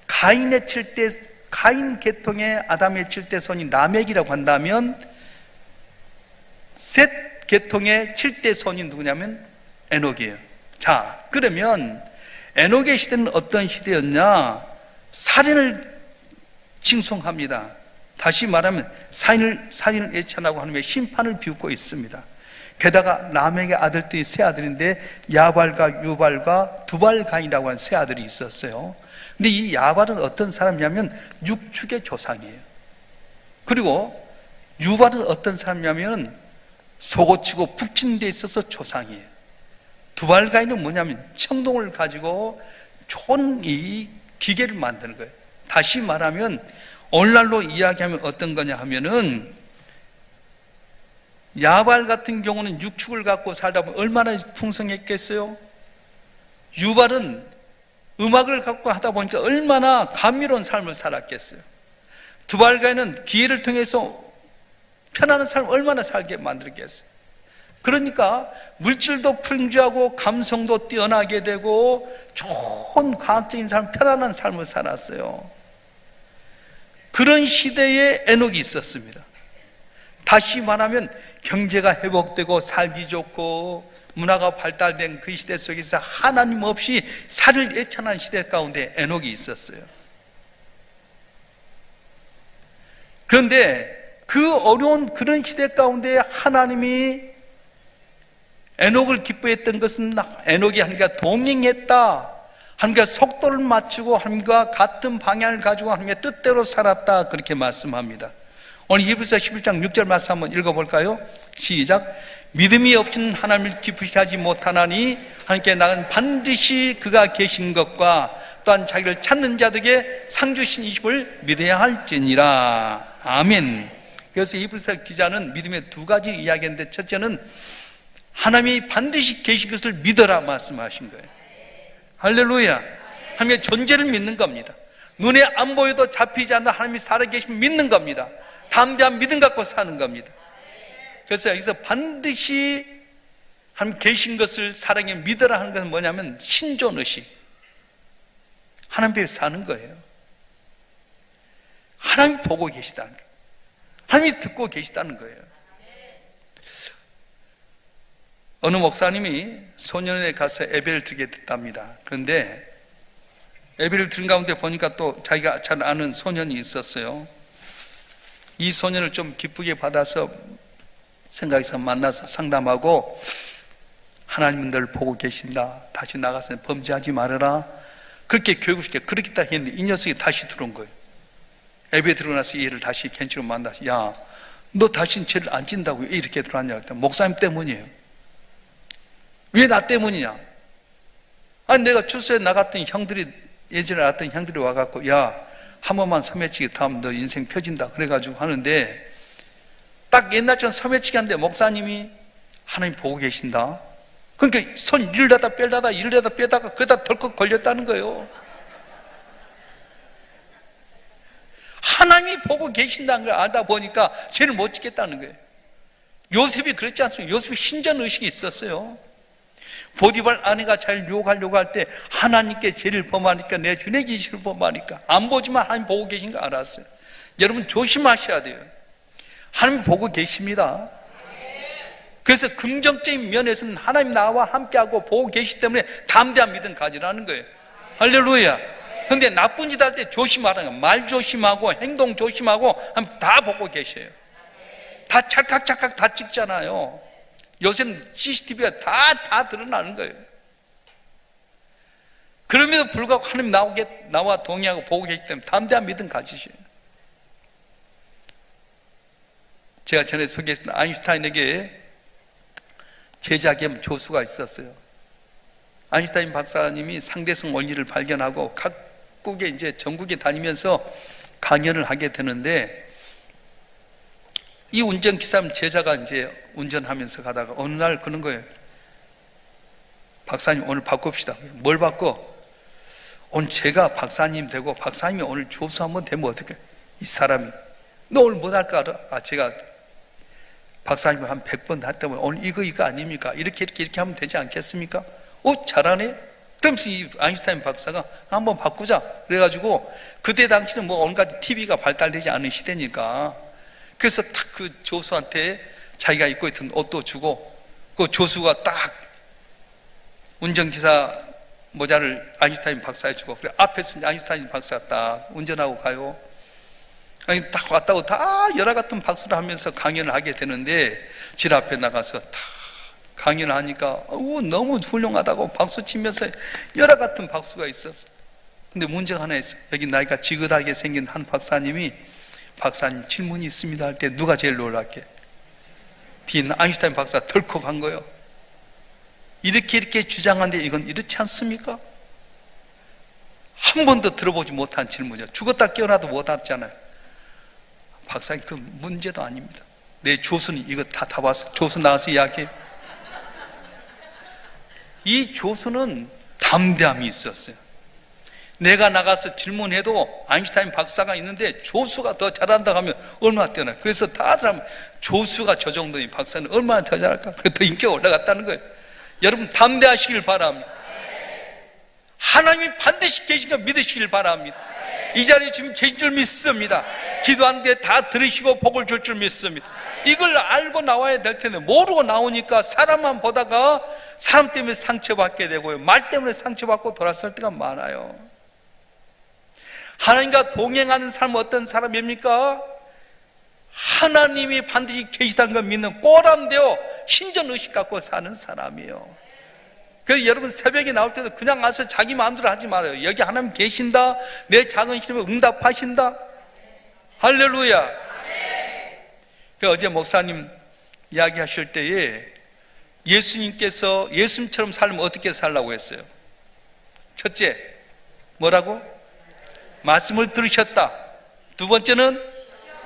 가인 계통의 아담의 7대 손이 라멕이라고 한다면 셋 계통의 7대 손이 누구냐면 에녹이에요. 자, 그러면 에녹의 시대는 어떤 시대였냐? 살인을 칭송합니다. 다시 말하면 살인을 예찬하고 하나님의 심판을 비웃고 있습니다. 게다가 라멕의 아들들이 세 아들인데 야발과 유발과 두발가인이라고 하는 세 아들이 있었어요. 근데 이 야발은 어떤 사람이냐면 육축의 조상이에요. 그리고 유발은 어떤 사람이냐면 속옷치고 북치는 데 있어서 조상이에요. 두발가인은 뭐냐면 청동을 가지고 좋은 이 기계를 만드는 거예요. 다시 말하면 오늘날로 이야기하면 어떤 거냐 하면은 야발 같은 경우는 육축을 갖고 살다 보면 얼마나 풍성했겠어요? 유발은 음악을 갖고 하다 보니까 얼마나 감미로운 삶을 살았겠어요? 두발가인은 기회를 통해서 편안한 삶을 얼마나 살게 만들겠어요? 그러니까 물질도 풍부하고 감성도 뛰어나게 되고 좋은 과학적인 삶, 편안한 삶을 살았어요. 그런 시대에 에녹이 있었습니다. 다시 말하면 경제가 회복되고 살기 좋고 문화가 발달된 그 시대 속에서 하나님 없이 살을 예찬한 시대 가운데 에녹이 있었어요. 그런데 그 어려운 그런 시대 가운데 하나님이 에녹을 기뻐했던 것은 에녹이 하나님과 동행했다, 하나님과 속도를 맞추고 하나님과 같은 방향을 가지고 하나님의 뜻대로 살았다, 그렇게 말씀합니다. 오늘 히브리서 11장 6절 말씀 한번 읽어볼까요? 시작. 믿음이 없이는 하나님을 기쁘시게 하지 못하나니 하나님께 나는 반드시 그가 계신 것과 또한 자기를 찾는 자들에게 상 주신 이 집을 믿어야 할지니라. 아멘. 그래서 히브리서 기자는 믿음의 두 가지 이야기했는데, 첫째는 하나님이 반드시 계신 것을 믿어라 말씀하신 거예요. 할렐루야. 하나님의 존재를 믿는 겁니다. 눈에 안 보여도 잡히지 않는 하나님이 살아계시면 믿는 겁니다. 담대한 믿음 갖고 사는 겁니다. 그래서 여기서 반드시 하나님 계신 것을 사랑에 믿어라 하는 것은 뭐냐면 신존의식, 하나님 앞에 사는 거예요. 하나님이 보고 계시다는 거예요. 하나님이 듣고 계시다는 거예요. 어느 목사님이 소년원에 가서 예배를 드리게 됐답니다. 그런데 예배를 드린 가운데 보니까 또 자기가 잘 아는 소년이 있었어요. 이 소년을 좀 기쁘게 받아서 생각해서 만나서 상담하고, 하나님은 널 보고 계신다, 다시 나가서 범죄하지 말아라, 그렇게 교육시켜 그렇겠다 했는데 이 녀석이 다시 들어온 거예요. 예배 들어고 나서 얘를 다시 겐치로 만나서, 야, 너 다시는 죄를 안 진다고 왜 이렇게 들어왔냐 했더니 목사님 때문이에요. 왜 나 때문이냐? 아니 내가 출소에 나갔던 형들이, 예전에 나갔던 형들이 와갖고, 야, 한 번만 소매치기 타면 너 인생 펴진다 그래가지고 하는데, 딱 옛날처럼 소매치기 하는데 목사님이 하나님 보고 계신다, 그러니까 손 이르려다 빼려다 이르려다 빼다가 그러다 덜컥 걸렸다는 거예요. 하나님이 보고 계신다는 걸 알다 보니까 죄를 못 짓겠다는 거예요. 요셉이 그랬지 않습니까? 요셉이 신전의식이 있었어요. 보디발 아내가 자기를 유혹하려고 할 때 하나님께 죄를 범하니까, 내 주의 계시를 범하니까 안 보지만 하나님 보고 계신 거 알았어요. 여러분 조심하셔야 돼요. 하나님 보고 계십니다. 그래서 긍정적인 면에서는 하나님 나와 함께하고 보고 계시기 때문에 담대한 믿음 가지라는 거예요. 할렐루야. 그런데 나쁜 짓 할 때 조심하라는 거예요. 말 조심하고 행동 조심하고 하나님 다 보고 계셔요. 다 찰칵찰칵 다 찍잖아요. 요새는 CCTV가 다 드러나는 거예요. 그럼에도 불구하고 하나님 나와 동의하고 보고 계시기 때문에 담대한 믿음 가지셔요. 제가 전에 소개했던 아인슈타인에게 제자 겸 조수가 있었어요. 아인슈타인 박사님이 상대성 원리를 발견하고 각국에 이제 전국에 다니면서 강연을 하게 되는데, 이 운전기사님 제자가 이제 운전하면서 가다가 어느 날 그런 거예요. 박사님 오늘 바꿉시다. 뭘 바꿔? 오늘 제가 박사님 되고 박사님이 오늘 조수 한번 되면 어떡해? 이 사람이 너 오늘 못 할 거 알아? 제가 박사님을 한 100번 했다면 오늘 이거 아닙니까? 이렇게 하면 되지 않겠습니까? 잘하네? 그러면서 이 아인슈타인 박사가 한번 바꾸자 그래가지고, 그때 당시는 뭐 온갖 TV가 발달되지 않은 시대니까, 그래서 딱 그 조수한테 자기가 입고 있던 옷도 주고, 그 조수가 딱 운전기사 모자를 아인슈타인 박사에 주고, 그래 앞에서 아인슈타인 박사가 딱 운전하고 가요. 아니 딱 왔다고 다 열화 같은 박수를 하면서 강연을 하게 되는데, 질 앞에 나가서 다 강연을 하니까 너무 훌륭하다고 박수 치면서 열화 같은 박수가 있었어. 근데 문제가 하나 있어. 여기 나이가 지긋하게 생긴 한 박사님이 박사님 질문이 있습니다 할 때 누가 제일 놀랍게? 뒤에 아인슈타인 박사 덜컥 한 거예요. 이렇게 주장하는데 이건 이렇지 않습니까? 한 번도 들어보지 못한 질문이죠. 죽었다 깨어나도 못 알았잖아요. 박사님 그 문제도 아닙니다. 내 조수는 이거 다 봤어. 조수 나와서 이야기해. 이 조수는 담대함이 있었어요. 내가 나가서 질문해도 아인슈타인 박사가 있는데 조수가 더 잘한다고 하면 얼마나 뛰어나요. 그래서 다들 하면 조수가 저 정도인 박사는 얼마나 더 잘할까? 그래서 더 인기가 올라갔다는 거예요. 여러분 담대하시길 바랍니다. 하나님이 반드시 계신 거 믿으시길 바랍니다. 이 자리에 지금 계신 줄 믿습니다. 기도하는데 다 들으시고 복을 줄 줄 믿습니다. 이걸 알고 나와야 될 텐데 모르고 나오니까 사람만 보다가 사람 때문에 상처받게 되고요, 말 때문에 상처받고 돌아설 때가 많아요. 하나님과 동행하는 사람은 어떤 사람입니까? 하나님이 반드시 계시다는 걸 믿는 꼬람되어 신전의식 갖고 사는 사람이에요. 그래서 여러분 새벽에 나올 때도 그냥 와서 자기 마음대로 하지 말아요. 여기 하나님 계신다, 내 작은 시름에 응답하신다. 할렐루야. 어제 목사님 이야기하실 때에 예수님께서 예수님처럼 살면 어떻게 살라고 했어요? 첫째 뭐라고? 말씀을 들으셨다. 두 번째는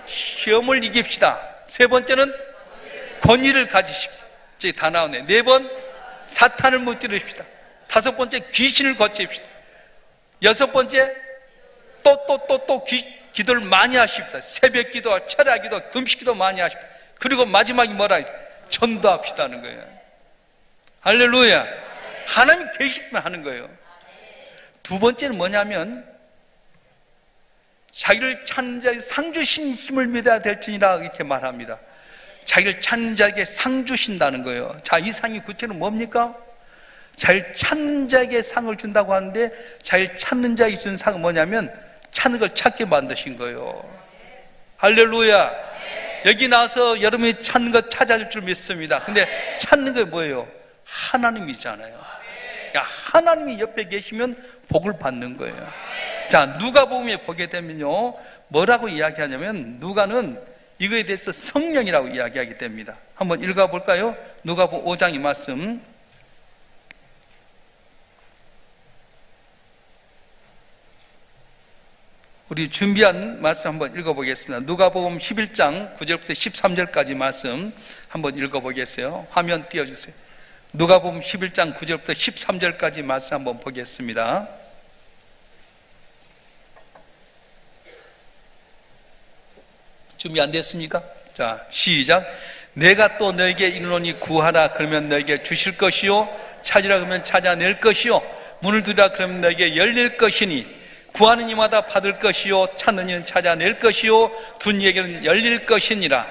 시험을 이깁시다. 세 번째는 권위를 가지십시다. 저기 다 나오네. 네 번 사탄을 무찌르십시다. 다섯 번째 귀신을 거치십시다. 여섯 번째 또 기도를 많이 하십시다. 새벽 기도, 철야 기도, 금식 기도 많이 하십시다. 그리고 마지막이 뭐라? 전도합시다는 거예요. 할렐루야. 하나님 계시면 하는 거예요. 두 번째는 뭐냐면 자기를 찾는 자에게 상 주신 힘을 믿어야 될지니라 이렇게 말합니다. 자기를 찾는 자에게 상 주신다는 거예요. 자, 이 상이 구체는 뭡니까? 자기를 찾는 자에게 상을 준다고 하는데, 자기를 찾는 자에게 준 상은 뭐냐면 찾는 걸 찾게 만드신 거예요. 할렐루야. 여기 나와서 여러분이 찾는 것 찾아줄 줄 믿습니다. 근데 찾는 게 뭐예요? 하나님이잖아요. 하나님이 옆에 계시면 복을 받는 거예요. 자, 누가복음에 보게 되면요, 뭐라고 이야기하냐면 누가는 이거에 대해서 성령이라고 이야기하게 됩니다. 한번 읽어볼까요? 누가복음 5장의 말씀. 우리 준비한 말씀 한번 읽어보겠습니다. 누가복음 11장 9절부터 13절까지 말씀 한번 읽어보겠어요. 화면 띄워주세요. 누가복음 11장 9절부터 13절까지 말씀 한번 보겠습니다. 준비 안 됐습니까? 자, 시작. 내가 또 너에게 이르노니 구하라 그러면 너에게 주실 것이요, 찾으라 그러면 찾아낼 것이요, 문을 두드리라 그러면 너에게 열릴 것이니 구하는 이마다 받을 것이요, 찾는 이는 찾아낼 것이요, 둔 이에게는 열릴 것이니라.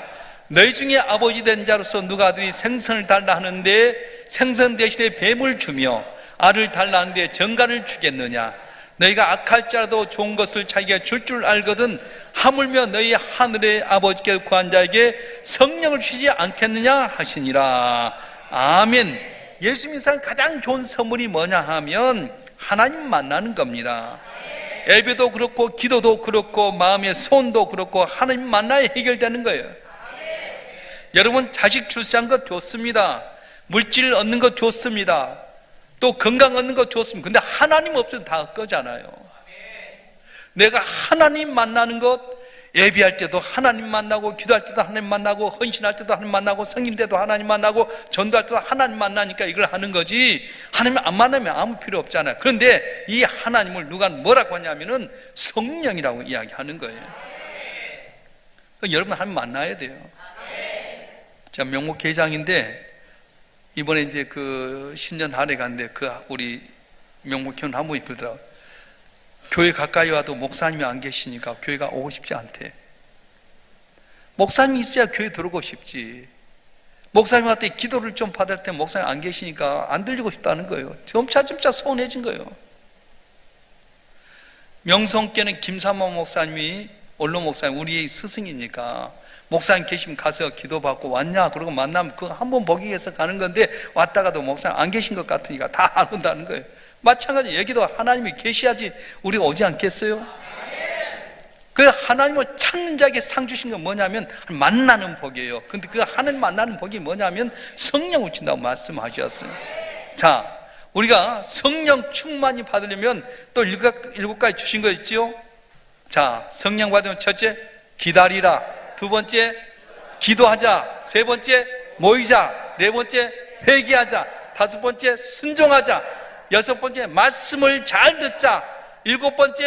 너희 중에 아버지 된 자로서 누가 아들이 생선을 달라 하는데 생선 대신에 뱀을 주며 알을 달라 하는데 정갈을 주겠느냐? 너희가 악할지라도 좋은 것을 자기가 줄 줄 알거든 하물며 너희 하늘의 아버지께 구한 자에게 성령을 주시지 않겠느냐 하시니라. 아멘. 예수 믿는 사람 가장 좋은 선물이 뭐냐 하면 하나님 만나는 겁니다. 예배도 그렇고 기도도 그렇고 마음의 소원도 그렇고 하나님 만나야 해결되는 거예요. 여러분, 자식 출산한 것 좋습니다. 물질 얻는 것 좋습니다. 또 건강 얻는 것 좋습니다. 근데 하나님 없으면 다 거잖아요. 내가 하나님 만나는 것, 예배할 때도 하나님 만나고, 기도할 때도 하나님 만나고, 헌신할 때도 하나님 만나고, 성인 때도 하나님 만나고, 전도할 때도 하나님 만나니까 이걸 하는 거지, 하나님 안 만나면 아무 필요 없잖아요. 그런데 이 하나님을 누가 뭐라고 하냐면은 성령이라고 이야기하는 거예요. 여러분, 하나님 만나야 돼요. 제가 명목 회장인데 이번에 이제 그 신년 할애 갔는데 우리 명목회원 한 분이 그러더라고요. 교회 가까이 와도 목사님이 안 계시니까 교회가 오고 싶지 않대. 목사님이 있어야 교회 들어오고 싶지. 목사님한테 기도를 좀 받을 때 목사님 안 계시니까 안 들리고 싶다는 거예요. 점차 서운해진 거예요. 명성께는 김삼만 목사님이 원로 목사님, 우리의 스승이니까 목사님 계시면 가서 기도받고 왔냐? 그러고 만나면 그거 한 번 보기 위해서 가는 건데 왔다가도 목사님 안 계신 것 같으니까 다 안 온다는 거예요. 마찬가지 여기도 하나님이 계셔야지 우리가 오지 않겠어요? 그 하나님을 찾는 자에게 상 주신 건 뭐냐면 만나는 복이에요. 근데 그 하나님 만나는 복이 뭐냐면 성령을 준다고 말씀하셨어요. 자, 우리가 성령 충만히 받으려면 또 일곱 가지 주신 거 있지요? 자, 성령 받으면 첫째, 기다리라. 두 번째, 기도하자. 세 번째, 모이자. 네 번째, 회개하자. 다섯 번째, 순종하자. 여섯 번째, 말씀을 잘 듣자. 일곱 번째,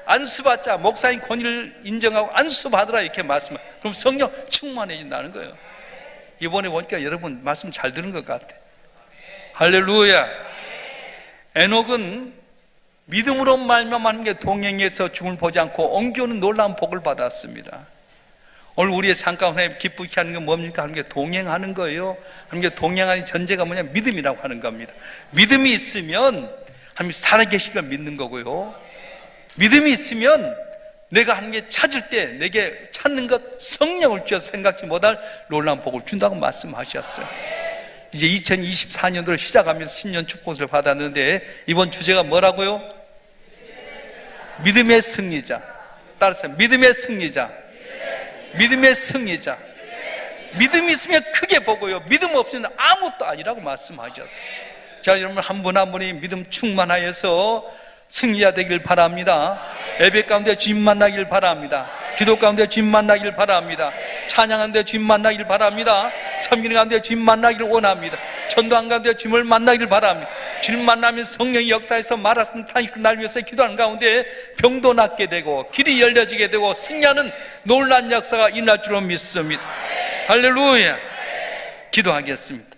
안수받자. 목사님 권위를 인정하고 안수받으라 이렇게 말씀을. 그럼 성령 충만해진다는 거예요. 이번에 보니까 여러분 말씀 잘 들은 것 같아. 할렐루야. 에녹은 믿음으로 말미암아 하나님께 동행해서 죽음을 보지 않고 옮겨오는 놀라운 복을 받았습니다. 오늘 우리의 삶 가운데 기쁘게 하는 건 뭡니까? 하나님께 동행하는 거예요. 하나님께 동행하는 전제가 뭐냐? 믿음이라고 하는 겁니다. 믿음이 있으면 하나님 살아계신 걸 믿는 거고요. 믿음이 있으면 내가 하나님께 찾을 때 내게 찾는 것 성령을 주셔서 생각지 못할 놀라운 복을 준다고 말씀하셨어요. 이제 2024년도를 시작하면서 신년 축복을 받았는데 이번 주제가 뭐라고요? 믿음의 승리자. 따라서 믿음의 승리자. 믿음의 승리자. 믿음이 있으면 크게 보고요. 믿음 없으면 아무것도 아니라고 말씀하셨어요. 자, 여러분 한 분 한 분이 믿음 충만하여서 승리자 되길 바랍니다. 예배 가운데 주님 만나길 바랍니다. 기도 가운데 주님 만나길 바랍니다. 찬양하는데 주님 만나길 바랍니다. 섬기는 가운데 주님 만나기를 원합니다. 전도하는 가운데 주님을 만나길 바랍니다. 주님 만나면 성령이 역사에서 말하시는 날 위해서 기도하는 가운데 병도 낫게 되고 길이 열려지게 되고 승리하는 놀라운 역사가 일어날 줄로 믿습니다. 할렐루야. 기도하겠습니다.